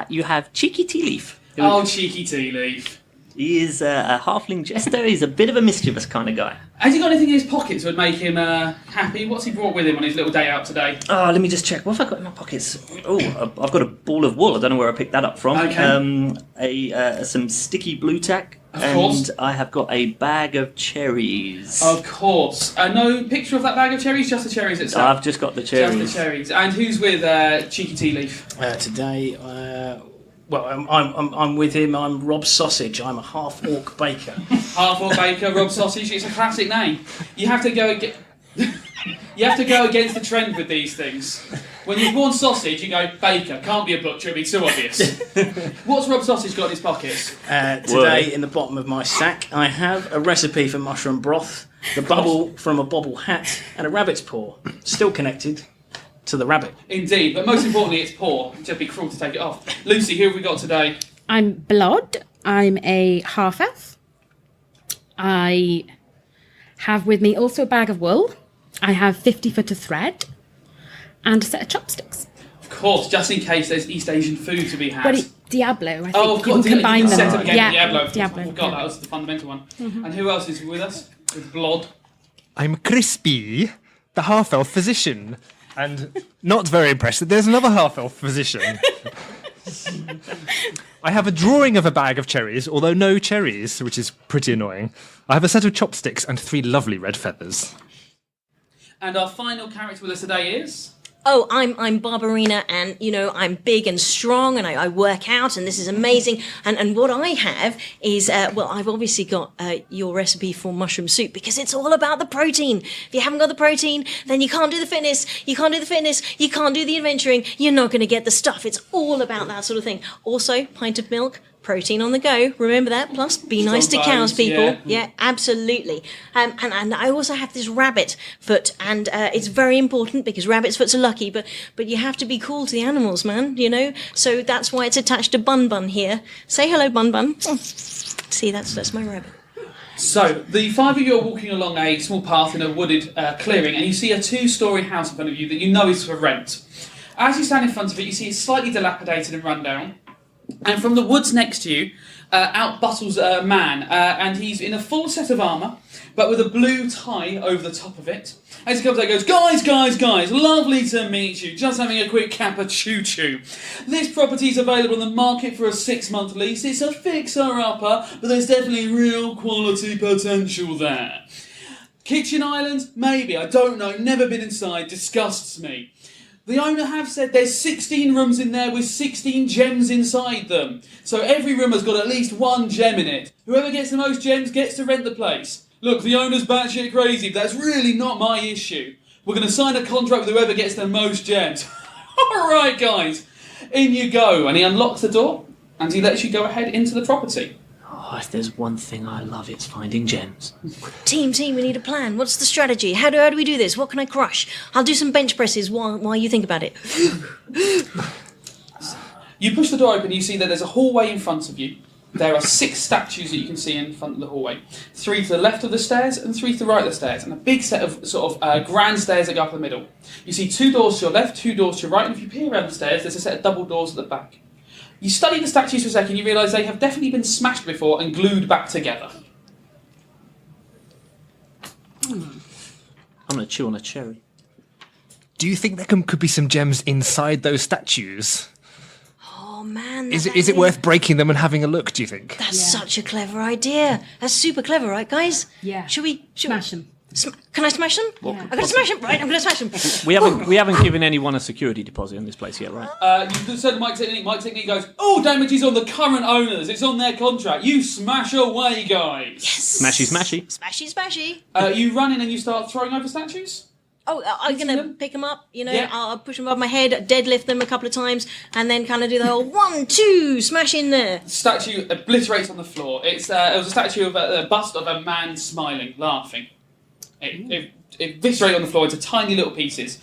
You have Cheeky Tea Leaf. Oh, Cheeky Tea Leaf. He is a halfling jester. He's a bit of a mischievous kind of guy. Has he got anything in his pockets that would make him happy? What's he brought with him on his little day out today? Oh, let me just check. What have I got in my pockets? Oh, I've got a ball of wool. I don't know where I picked that up from. Okay. Some sticky blue tack. Of course. And I have got a bag of cherries. Of course. No picture of that bag of cherries, just the cherries itself? I've just got the cherries. Just the cherries. And who's with Cheeky Tea Leaf? Today, I'm with him. I'm Rob Sausage. I'm a half-orc baker. Half-orc baker, Rob Sausage. It's a classic name. You have to go and get... You have to go against the trend with these things. When you've worn sausage, you go baker. Can't be a butcher. It'd be too obvious. What's Rob Sausage got in his pockets? Today, in the bottom of my sack, I have a recipe for mushroom broth, the bubble from a bobble hat, and a rabbit's paw. Still connected to the rabbit. Indeed, but most importantly, it's paw. It'd be cruel to take it off. Lucy, who have we got today? I'm Blood. I'm a half-elf. I have with me also a bag of wool. I have 50 foot of thread and a set of chopsticks. Of course, just in case there's East Asian food to be had. But Diablo, I think. Oh, of course, you can combine them. Set up again, Yeah, Diablo. I forgot that was the fundamental one. Mhm. And who else is with us? With Blood. I'm Crispy, the half-elf physician. And not very impressed that there's another half-elf physician. I have a drawing of a bag of cherries, although no cherries, which is pretty annoying. I have a set of chopsticks and 3 lovely red feathers. And our final character with us today is... Oh, I'm Barbarina, and I'm big and strong, and I work out, and this is amazing. And what I have is I've obviously got your recipe for mushroom soup, because it's all about the protein. If you haven't got the protein, then you can't do the fitness. You can't do the fitness. You can't do the adventuring. You're not going to get the stuff. It's all about that sort of thing. Also, pint of milk. Protein on the go, remember that. Plus, be nice to cows, people. Yeah, absolutely. And I also have this rabbit foot, and it's very important because rabbit's foots are lucky. But you have to be cool to the animals, man. So that's why it's attached to Bun Bun here. Say hello, Bun Bun. See, that's my rabbit. So, the 5 of you are walking along a small path in a wooded clearing, and you see a 2-storey house in front of you that you know is for rent. As you stand in front of it, you see it's slightly dilapidated and run down. And from the woods next to you, out bustles a man, and he's in a full set of armour, but with a blue tie over the top of it. As he comes out, he goes, guys, lovely to meet you. Just having a quick cap of choo-choo. This property's available on the market for a 6-month lease. It's a fixer-upper, but there's definitely real quality potential there. Kitchen islands? Maybe, I don't know, never been inside, disgusts me. The owner have said there's 16 rooms in there with 16 gems inside them. So every room has got at least 1 gem in it. Whoever gets the most gems gets to rent the place. Look, the owner's batshit crazy, but that's really not my issue. We're going to sign a contract with whoever gets the most gems. Alright, guys, in you go. And he unlocks the door, and he lets you go ahead into the property. Oh, if there's one thing I love, it's finding gems. Team, we need a plan. What's the strategy? How do we do this? What can I crush? I'll do some bench presses while you think about it. You push the door open, you see that there's a hallway in front of you. There are 6 statues that you can see in front of the hallway. 3 to the left of the stairs and 3 to the right of the stairs. And a big set of grand stairs that go up the middle. You see 2 doors to your left, 2 doors to your right, and if you peer around the stairs, there's a set of double doors at the back. You study the statues for a second, you realise they have definitely been smashed before and glued back together. I'm going to chew on a cherry. Do you think there could be some gems inside those statues? Oh man, Is it worth breaking them and having a look, do you think? That's such a clever idea. That's super clever, right, guys? Yeah. Should we smash them? Can I smash them? Yeah. I'm going to smash them. Right, I'm going to smash them. We haven't given anyone a security deposit in this place yet, right? You said to Mike Technique goes, oh, damage is on the current owners. It's on their contract. You smash away, guys. Yes. Smashy. Smashy. You run in and you start throwing over statues? Oh, I'm going to pick them up, Yeah. I'll push them above my head, deadlift them a couple of times, and then kind of do the whole 1, 2, smash in there. Statue obliterates on the floor. It was a statue of a bust of a man smiling, laughing. It eviscerated on the floor into tiny little pieces.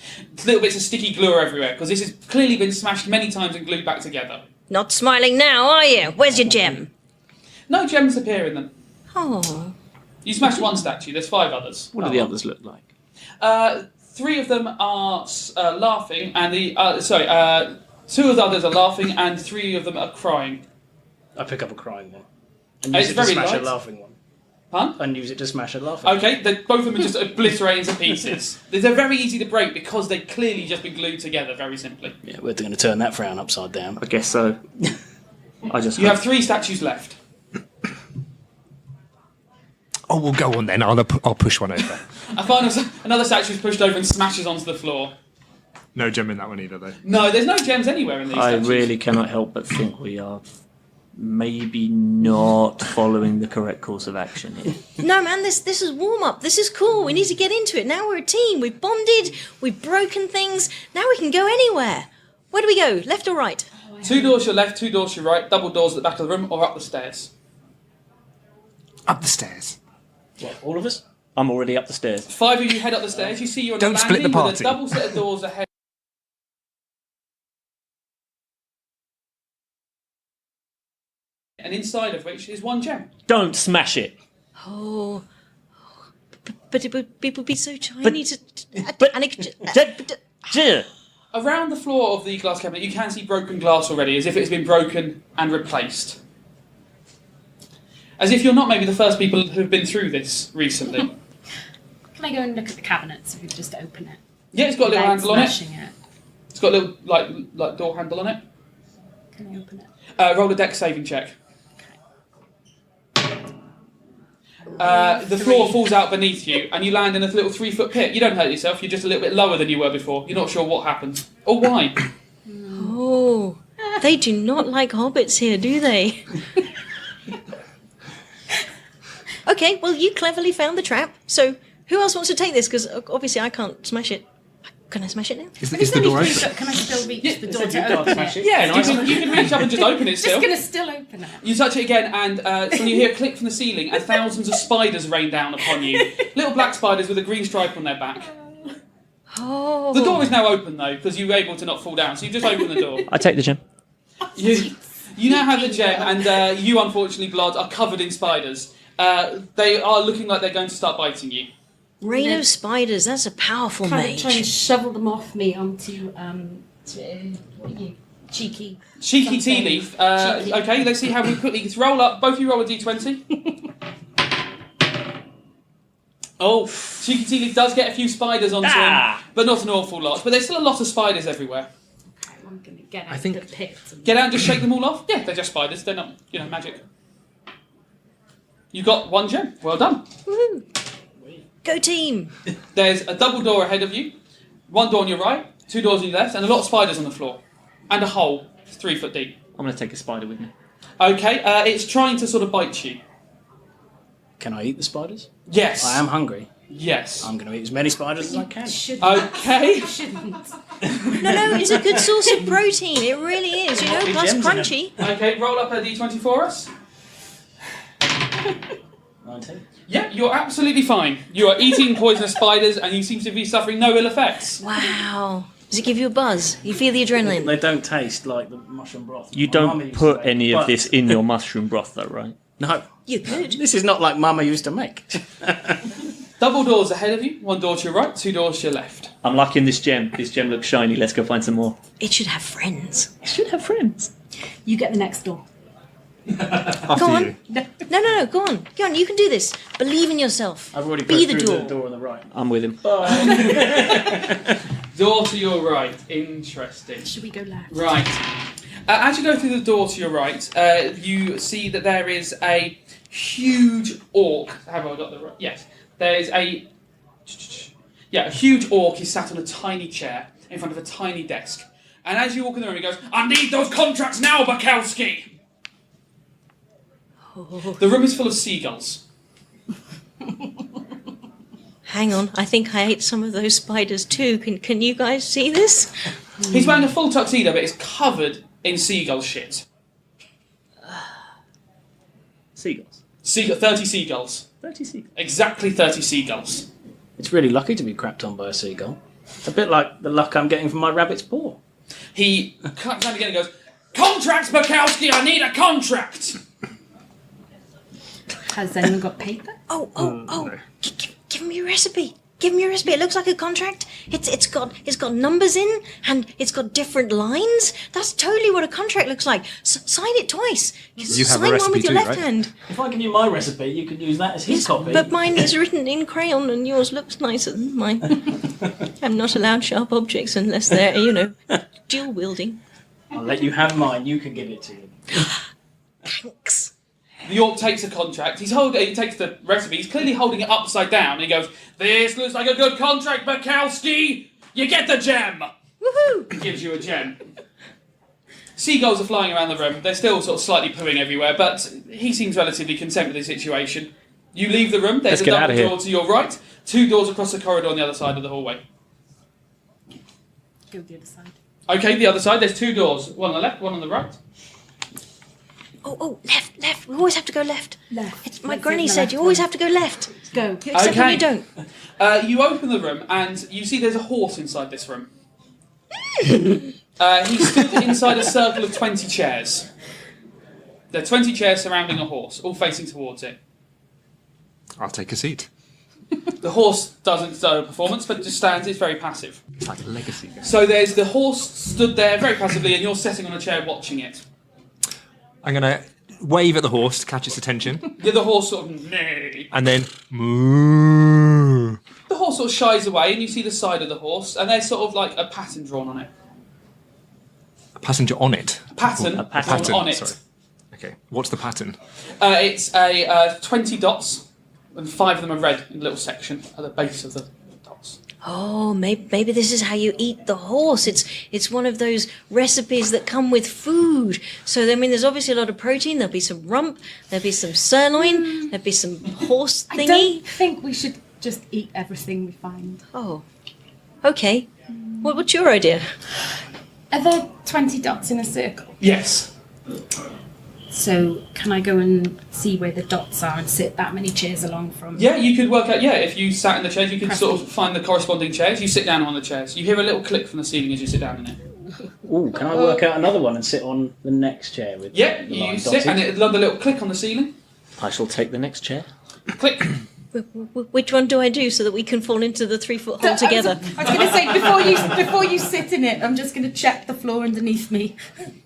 Little bits of sticky glue are everywhere, because this has clearly been smashed many times and glued back together. Not smiling now, are you? Where's your gem? No gems appear in them. Oh. You smashed 1 statue, there's 5 others. What do the others look like? 3 of them are laughing, and 2 of the others are laughing, and 3 of them are crying. I pick up a crying one. And use it to smash a laughing one. Huh? And use it to smash a laughing one. Okay, both of them are just obliterated into pieces. They're very easy to break because they've clearly just been glued together, very simply. Yeah, we're going to turn that frown upside down. I guess so. You have 3 statues left. Oh, we'll go on then. I'll push one over. I find another statue is pushed over and smashes onto the floor. No gem in that one either, though. No, there's no gems anywhere in these I statues. really cannot help but think we are maybe not following the correct course of action here. No, man, this is warm up. This is cool. We need to get into it. Now we're a team. We've bonded. We've broken things. Now we can go anywhere. Where do we go? Left or right? 2 doors to your left, 2 doors to your right, double doors at the back of the room, or up the stairs. Up the stairs. What, all of us? I'm already up the stairs. 5 of you head up the stairs. You see you're on Don't a split the landing with a party. double set of doors ahead. And inside of which is 1 gem. Don't smash it. Oh, but it would be so tiny Around the floor of the glass cabinet, you can see broken glass already, as if it's been broken and replaced. As if you're not maybe the first people who've been through this recently. Can I go and look at the cabinets if we just open it? Yeah, it's got a little Without handle on it. smashing it. It's got a little like door handle on it. Can I open it? Roll a dex saving check. The floor falls out beneath you, and you land in a little 3-foot pit. You don't hurt yourself. You're just a little bit lower than you were before. You're not sure what happened or why. Oh, they do not like hobbits here, do they? Okay, well, you cleverly found the trap. So, who else wants to take this? Because obviously I can't smash it. Can I smash it now? Is the door open? Can I still reach the door if you to can't open smash it? it. Yeah, you can reach up and just open it still. Just gonna still open it. You touch it again, and suddenly you hear a click from the ceiling, and thousands of spiders rain down upon you. Little black spiders with a green stripe on their back. Oh. The door is now open, though, because you were able to not fall down, so you just open the door. I take the gem. You now have the gem, and you, unfortunately, Blood, are covered in spiders. They are looking like they're going to start biting you. Rain of spiders, that's a powerful Try mage. and shovel them off me onto what are you? Cheeky. Cheeky tea something. leaf. Cheeky. Okay, let's see how we quickly roll up. Both of you roll a d20. Oh, cheeky tea leaf does get a few spiders onto him, but not an awful lot. But there's still a lot of spiders everywhere. I'm gonna get out I think- the pit. And Get out and just shake them all off. Yeah, they're just spiders. They're not, magic. You got 1 gem. Well done. Woohoo. Go team! There's a double door ahead of you, 1 door on your right, 2 doors on your left, and a lot of spiders on the floor, and a hole 3 foot deep. I'm going to take a spider with me. Okay, it's trying to sort of bite you. Can I eat the spiders? Yes. I am hungry. Yes. I'm going to eat as many spiders as I can. Okay. shouldn't. No, it's a good source of protein. It really is, you know, Lovely plus gems in crunchy. Okay, roll up a d20 for us. 19. Yeah, you're absolutely fine. You are eating poisonous spiders, and you seem to be suffering no ill effects. Wow. Does it give you a buzz? You feel the adrenaline? They don't taste like the mushroom broth. You My mum don't used to put make, any of but- this in your mushroom broth, though, right? No. You could. This is not like Mama used to make. Double doors ahead of you, 1 door to your right, 2 doors to your left. I'm liking this gem. This gem looks shiny. Let's go find some more. It should have friends. It should have friends. You get the next door. After Go on. you. No, go on. Go on, you can do this. Believe in yourself. I've already Be put the through door. the door on the right. I'm with him. Door to your right. Interesting. Should we go left? Right. As you go through the door to your right, you see that there is a huge orc. Have I got the right? Yes. There is a huge orc. He's sat on a tiny chair in front of a tiny desk. And as you walk in the room, he goes, "I need those contracts now, Bukowski!" The room is full of seagulls. Hang on, I think I ate some of those spiders too. Can you guys see this? He's wearing a full tuxedo, but it's covered in seagull shit. Seagulls. 30 seagulls. 30 seagulls. Exactly 30 seagulls. It's really lucky to be crapped on by a seagull. It's a bit like the luck I'm getting from my rabbit's paw. He claps down again and goes, "Contracts, Bukowski! I need a contract!" Has anyone got paper? Oh! Give me your recipe. Give me your recipe. It looks like a contract. It's got numbers in and it's got different lines. That's totally what a contract looks like. Sign it twice. You have Sign a one recipe with your too, left right? hand. If I give you my recipe, you can use that as his copy. But mine is written in crayon and yours looks nicer than mine. I'm not allowed sharp objects unless they're, dual wielding. I'll let you have mine. You can give it to him. Thanks. The orc takes a contract. He takes the recipe. He's clearly holding it upside down. And he goes, "This looks like a good contract, Bukowski. You get the gem." Woohoo! He gives you a gem. Seagulls are flying around the room. They're still sort of slightly pooing everywhere, but he seems relatively content with the situation. You leave the room. There's a double door to your right. 2 doors across the corridor on the other side of the hallway. Go the other side. Okay, the other side. There's 2 doors. One on the left, one on the right. Oh, left. We always have to go left. Left. My granny said you always have to go left. Go. Except when you don't. You open the room and you see there's a horse inside this room. He stood inside a circle of 20 chairs. There are 20 chairs surrounding a horse, all facing towards it. I'll take a seat. The horse doesn't do a performance, but just stands. It's very passive. It's like a legacy game. So there's the horse stood there very passively, and you're sitting on a chair watching it. I'm going to wave at the horse to catch its attention. Yeah, the horse sort of neigh. And then moo. The horse sort of shies away, and you see the side of the horse, and there's sort of like a pattern drawn on it. A passenger on it. A pattern drawn on it. Sorry. Okay, what's the pattern? It's a 20 dots, and 5 of them are red in a little section at the base of the dots. Oh, maybe this is how you eat the horse. It's one of those recipes that come with food. So, I mean, there's obviously a lot of protein. There'll be some rump, there'll be some sirloin, there'll be some horse thingy. I don't think we should just eat everything we find. Oh, okay. What's your idea? Are there 20 dots in a circle? Yes. So can I go and see where the dots are and sit that many chairs along from? Yeah, you could work out, if you sat in the chairs, you could sort of find the corresponding chairs. You sit down on the chairs. You hear a little click from the ceiling as you sit down in it. Ooh, can I work out another one and sit on the next chair with Yeah, the you line sit dotted? and it'll have a little click on the ceiling. I shall take the next chair. Click. Which one do I do so that we can fall into the 3-foot hole together? I was going to say, before you sit in it, I'm just going to check the floor underneath me.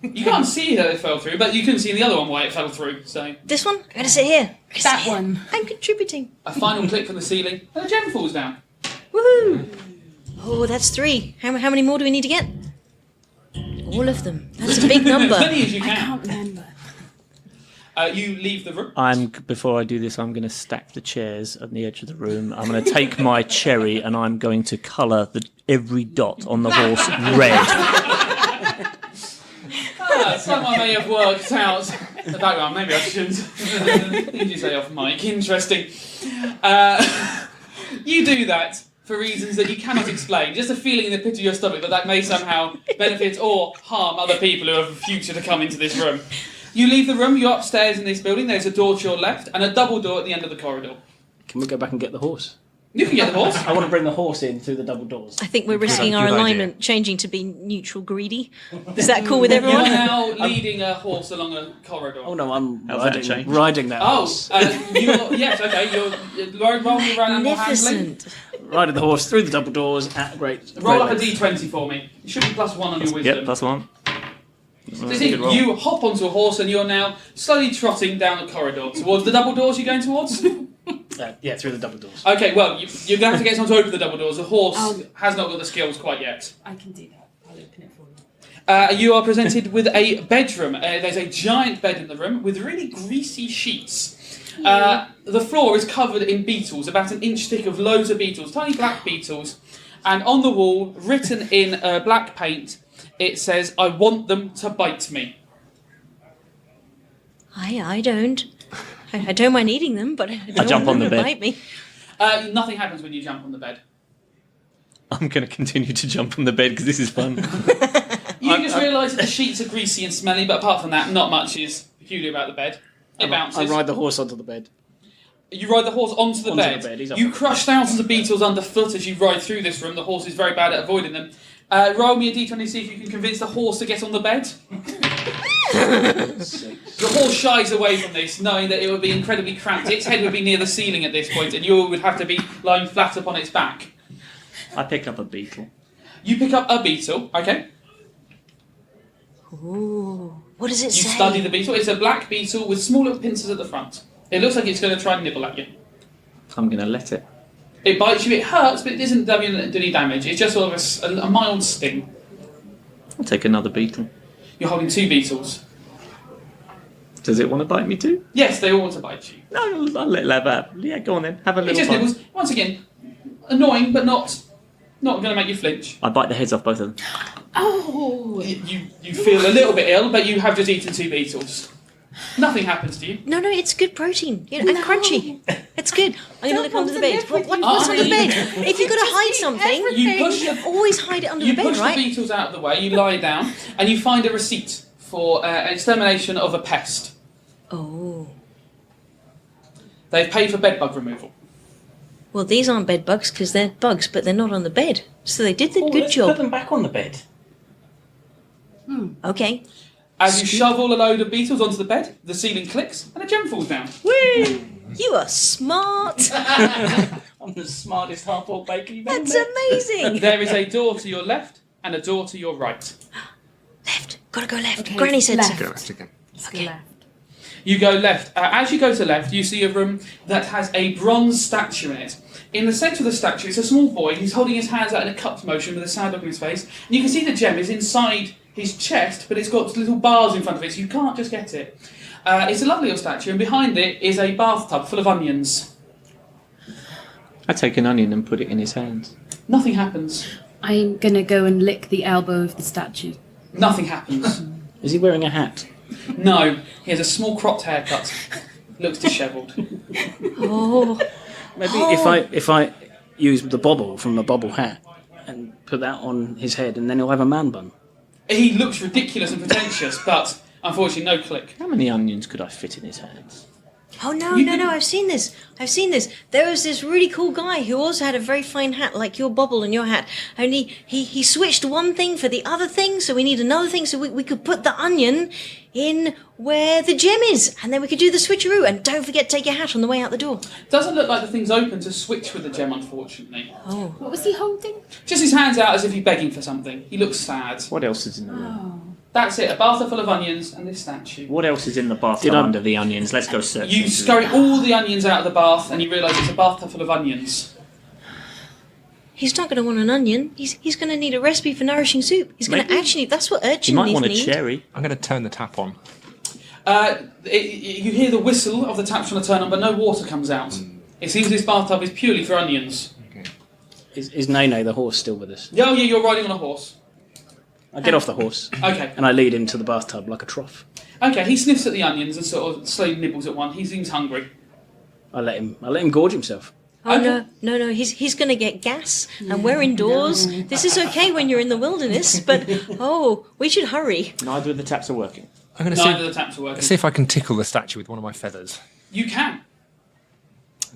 You can't see that it fell through, but you can see in the other one why it fell through. So This one? I'm going to sit here. That one. I'm contributing. a final click from the ceiling, and the gem falls down. Woohoo! Oh, that's 3. How many more do we need to get? All of them. That's a big number. As many as you I can. can't remember. You leave the room. Before I do this, I'm going to stack the chairs at the edge of the room. I'm going to take my cherry and I'm going to colour every dot on the horse red. Someone may have worked out the background. Maybe I shouldn't. Did you say off mic? Interesting. You do that for reasons that you cannot explain. Just a feeling in the pit of your stomach that may somehow benefit or harm other people who have a future to come into this room. You leave the room, you're upstairs in this building, there's a door to your left and a double door at the end of the corridor. Can we go back and get the horse? You can get the horse. I want to bring the horse in through the double doors. I think we're risking our good idea. alignment changing to be neutral greedy. Is that cool with everyone? You're now leading a horse along a corridor. Oh no, I'm How's that change? riding that horse. Yes, okay, you're rolling around animal handling. Magnificent. Riding the horse through the double doors at great. Roll up a great d20 for me. You should be +1 on your wisdom. Yep, +1. So you hop onto a horse and you're now slowly trotting down the corridor towards the double doors you're going towards? Yeah, through the double doors. Okay, well, you're going to have to get someone to open the double doors. The horse has not got the skills quite yet. I can do that. I'll open it for you. You are presented with a bedroom. There's a giant bed in the room with really greasy sheets. The floor is covered in beetles, about an inch thick of loads of beetles, tiny black beetles. And on the wall, written in black paint, it says, "I want them to bite me." I don't. I don't mind eating them, but I don't jump want on them the to bed. bite me. Nothing happens when you jump on the bed. I'm going to continue to jump on the bed because this is fun. You just realise that the sheets are greasy and smelly, but apart from that, not much is peculiar about the bed. It bounces. I ride the horse onto the bed. You ride the horse onto the bed. He's up You there. crush thousands of beetles underfoot as you ride through this room. The horse is very bad at avoiding them. Roll me a d20 to see if you can convince the horse to get on the bed. The horse shies away from this, knowing that it would be incredibly cramped. Its head would be near the ceiling at this point, and you would have to be lying flat upon its back. I pick up a beetle. You pick up a beetle, okay? Ooh, what does it You say? study the beetle. It's a black beetle with small little pincers at the front. It looks like it's going to try and nibble at you. I'm going to let it. It bites you, it hurts, but it doesn't do any damage. It's just sort of a mild sting. I'll take another beetle. You're holding 2 beetles. Does it want to bite me too? Yes, they all want to bite you. No, I'll let it have that. Yeah, go on then. Have a It little just bite. nibbles. Once again, annoying, but not going to make you flinch. I bite the heads off both of them. Oh! You feel a little bit ill, but you have just eaten 2 beetles. Nothing happens to you. No, it's good protein, and crunchy. It's good. I'm going to look under the bed. What's under the bed? If you're going to hide something, you always hide it under the bed, right? You push the beetles out of the way, you lie down, and you find a receipt for an extermination of a pest. Oh. They've paid for bed bug removal. Well, these aren't bed bugs because they're bugs, but they're not on the bed. So they did the good job. Put them back on the bed. Okay. As you shovel a load of beetles onto the bed, the ceiling clicks and a gem falls down. Woo! You are smart. I'm the smartest half-orc baker you've ever met. That's amazing. There is a door to your left and a door to your right. Gotta go left. Okay, Granny said left. so. Go left again. Okay. Left. You go left. As you go to left, you see a room that has a bronze statue in it. In the centre of the statue is a small boy who's holding his hands out in a cupped motion with a sad look on his face. And you can see the gem is inside his chest, but it's got little bars in front of it, so you can't just get it. It's a lovely little statue, and behind it is a bathtub full of onions. I take an onion and put it in his hands. Nothing happens. I'm gonna go and lick the elbow of the statue. Nothing happens. Is he wearing a hat? No, he has a small cropped haircut. Looks dishevelled. Oh. Maybe if I use the bobble from the bobble hat and put that on his head, and then he'll have a man bun. He looks ridiculous and pretentious, but unfortunately no click. How many onions could I fit in his hands? Oh no! I've seen this. There was this really cool guy who also had a very fine hat, like your bobble and your hat. Only he switched one thing for the other thing, so we need another thing, so we could put the onion in where the gem is, and then we could do the switcheroo. And don't forget to take your hat on the way out the door. Doesn't look like the thing's open to switch with the gem, unfortunately. Oh. What was he holding? Just his hands out as if he's begging for something. He looks sad. What else is in the room? Oh. That's it, a bathtub full of onions and this statue. What else is in the bathtub under the onions? Let's go search. You scurry all the onions out of the bath and you realise it's a bathtub full of onions. He's not going to want an onion. He's going to need a recipe for nourishing soup. He's going to actually. That's what urchin You might want a need. cherry. I'm going to turn the tap on. You hear the whistle of the tap trying to turn on, but no water comes out. It seems this bathtub is purely for onions. Is Nene the horse still with us? Oh yeah, you're riding on a horse. I get off the horse. Okay. And I lead him to the bathtub like a trough. Okay, he sniffs at the onions and sort of slowly nibbles at one. He seems hungry. I let him gorge himself. Oh no! He's going to get gas, and we're indoors. This is okay when you're in the wilderness, but we should hurry. Neither of the taps are working. I'm going Neither of the taps are working. to see if I can tickle the statue with one of my feathers. You can.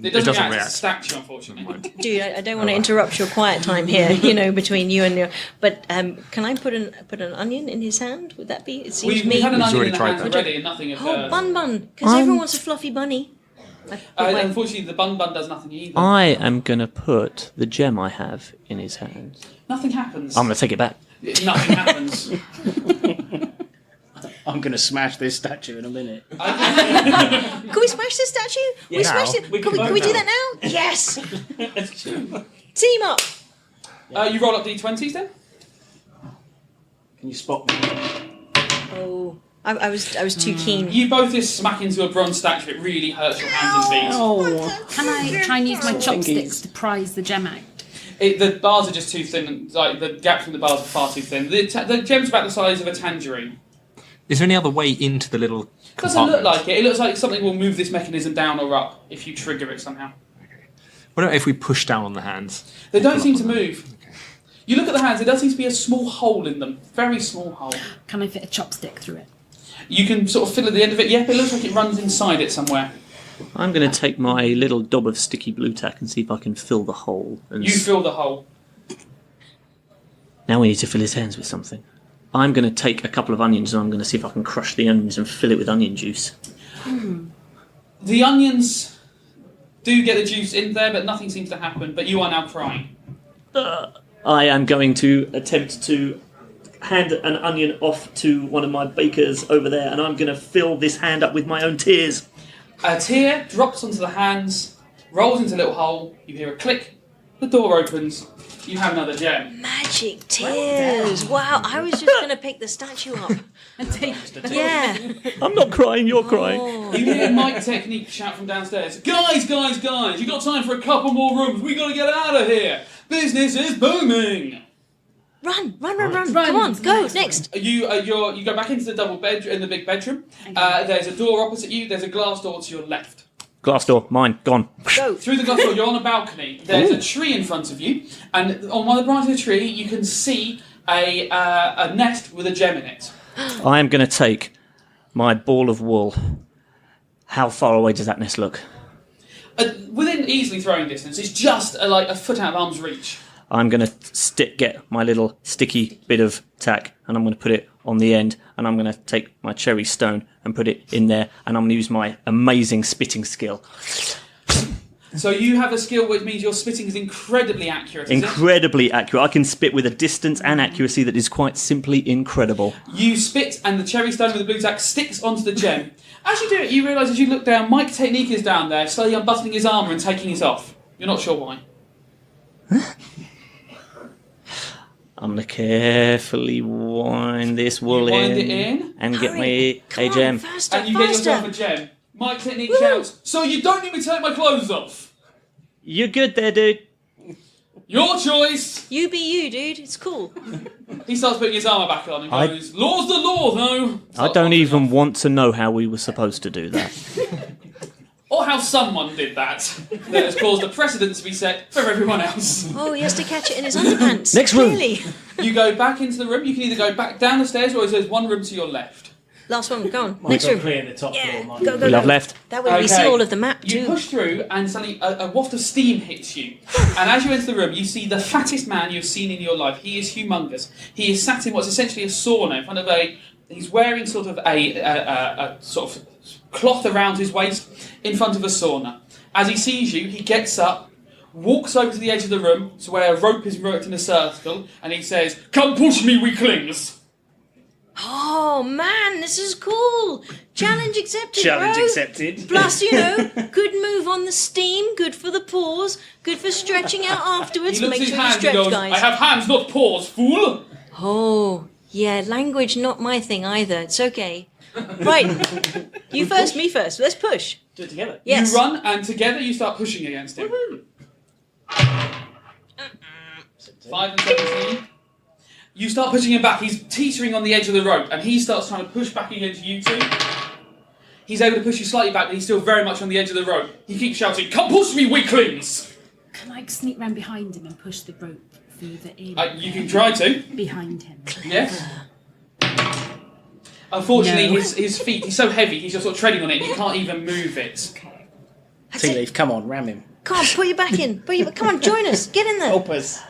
It doesn't react. It's a statue, unfortunately. Dude, I don't want to interrupt your quiet time here. Between you and your. But can I put an onion in his hand? Would that be? It seems We've had an onion in the tried hand already, and nothing occurred. Bun, because everyone wants a fluffy bunny. Unfortunately, the bun does nothing either. I am going to put the gem I have in his hands. Nothing happens. I'm going to take it back. Nothing happens. I'm going to smash this statue in a minute. Can we smash this statue? Yeah, we smashed it. Can we do that now? Yes. Team up. You roll up d20s then. Can you spot me? Oh, I was too keen. You both just smack into a bronze statue. It really hurts your hands and feet. Oh. Can I try and use my chopsticks to prise the gem out? The bars are just too thin. And, like the gaps in the bars are far too thin. The gem's about the size of a tangerine. Is there any other way into the little Doesn't look like it. It looks like something will move this mechanism down or up if you trigger it somehow. What about if we push down on the hands? They don't seem to move. Okay. You look at the hands, there does seem to be a small hole in them. Very small hole. Can I fit a chopstick through it? You can sort of fill at the end of it. Yep, it looks like it runs inside it somewhere. I'm going to take my little dob of sticky blue tack and see if I can fill the hole. You fill the hole. Now we need to fill his hands with something. I'm going to take a couple of onions and I'm going to see if I can crush the onions and fill it with onion juice. The onions do get the juice in there, but nothing seems to happen. But you are now crying. I am going to attempt to hand an onion off to one of my bakers over there, and I'm going to fill this hand up with my own tears. A tear drops onto the hands, rolls into a little hole. You hear a click. The door opens. You have another gem. Magic tears! Wow, I was just going to pick the statue up. And take Yeah. I'm not crying, you're crying. You hear Mike Technique shout from downstairs, Guys, you got time for a couple more rooms. We got to get out of here. Business is booming. Run. Come on, go, next. You go back into the double bed in the big bedroom. There's a door opposite you. There's a glass door to your left. Glass door, mine, gone. Go. Through the glass door, you're on a balcony. There's a tree in front of you, and on one of the branches of the tree, you can see a nest with a gem in it. I am going to take my ball of wool. How far away does that nest look? Within easily throwing distance. It's just like a foot out of arm's reach. I'm going to get my little sticky bit of tack and I'm going to put it on the end and I'm going to take my cherry stone and put it in there and I'm going to use my amazing spitting skill. So you have a skill which means your spitting is incredibly accurate, is Incredibly accurate. I can spit with a distance and accuracy that is quite simply incredible. You spit and the cherry stone with the blue tack sticks onto the gem. As you do it, you realise as you look down, Mike Technique is down there, slowly unbuttoning his armour and taking it off. You're not sure why. I'm going to carefully wind this wool wind it in. And get me a gem. And you get yourself a gem. Mike Technique shouts, "So you don't need me to take my clothes off?" You're good there, dude. Your choice. You be you, dude. It's cool. He starts putting his armour back on and goes, "Law's the law, though." I don't even want to know how we were supposed to do that. Or how someone did that. That has caused a precedent to be set for everyone else. Oh, he has to catch it in his underpants. Next room. Clearly. You go back into the room. You can either go back down the stairs or there's one room to your left. Last one, go on. Mine's Next got room. clear the top door. Go, We love left. That way we see all of the map too. You push through and suddenly a waft of steam hits you. And as you enter the room, you see the fattest man you've seen in your life. He is humongous. He is sat in what's essentially a sauna in front of he's wearing sort of a sort of cloth around his waist in front of a sauna. As he sees you, he gets up, walks over to the edge of the room to where a rope is worked in a circle, and he says, "Come push me, weaklings." Oh man, this is cool. Challenge accepted, Challenge bro. accepted. Plus, good move on the steam, good for the paws, good for stretching out afterwards. He looks Make at his sure you hands and stretch, goes, guys. "I have hands, not paws, fool." Oh, yeah, language not my thing either. It's okay. Right, you first, me first. Let's push. Do it together. Yes. You run, and together you start pushing against him. 5 and 17. You start pushing him back. He's teetering on the edge of the rope, and he starts trying to push back against you two. He's able to push you slightly back, but he's still very much on the edge of the rope. He keeps shouting, "Come push me, weaklings!" Can I sneak round behind him and push the rope further in? You can try to. Behind him. Yes. Unfortunately, No. his feet, he's so heavy, he's just sort of treading on it, and you can't even move it. Tea leaf, come on, ram him. Come on, put your back in. Come on, join us. Get in there. Help us.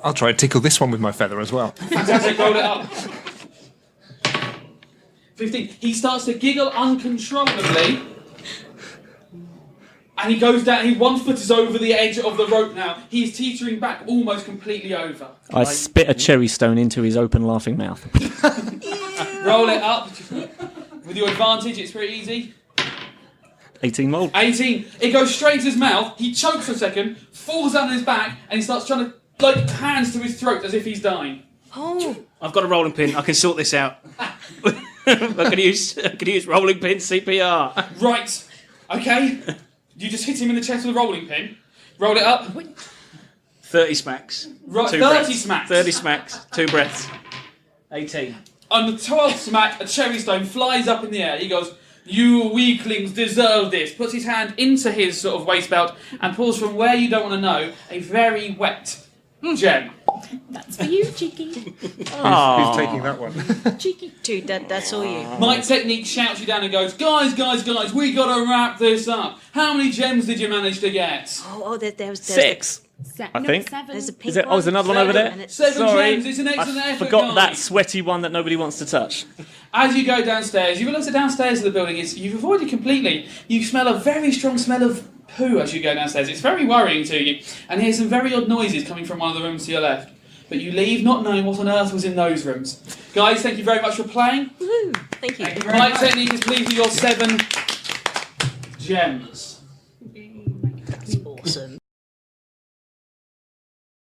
I'll try to tickle this one with my feather as well. Fantastic, roll it up. 15. He starts to giggle uncontrollably. And he goes down, one foot is over the edge of the rope now. He's teetering back almost completely over. I spit a cherry stone into his open laughing mouth. Roll it up. With your advantage, it's pretty easy. 18 mold. 18. It goes straight to his mouth. He chokes for a second, falls down on his back, and he starts trying to, hands to his throat as if he's dying. Oh. I've got a rolling pin. I can sort this out. I can use rolling pin CPR. Right. Okay. You just hit him in the chest with a rolling pin. Roll it up. 30 smacks. Right, 2 30 breaths. smacks. 30 smacks. 2 breaths. 18. On the 12th smack, a cherry stone flies up in the air. He goes, "You weaklings deserve this." Puts his hand into his sort of waist belt and pulls from where you don't want to know a very wet gem. That's for you, Cheeky. Who's taking that one? Cheeky. Dude, that's all you. Mike Technique shouts you down and goes, guys, we gotta wrap this up. How many gems did you manage to get? There's 6. I think. 7. There's a pink Is it? Oh, there's another one over there. 7 Sorry. gems. It's an excellent I effort, forgot guys. that sweaty one that nobody wants to touch. As you go downstairs, you realise that downstairs of the building you've avoided completely. You smell a very strong smell of poo as you go downstairs. It's very worrying to you, and hear some very odd noises coming from one of the rooms to your left. But you leave not knowing what on earth was in those rooms. Guys, thank you very much for playing. Woo! Thank you. Mike Technique is pleased with your 7 gems.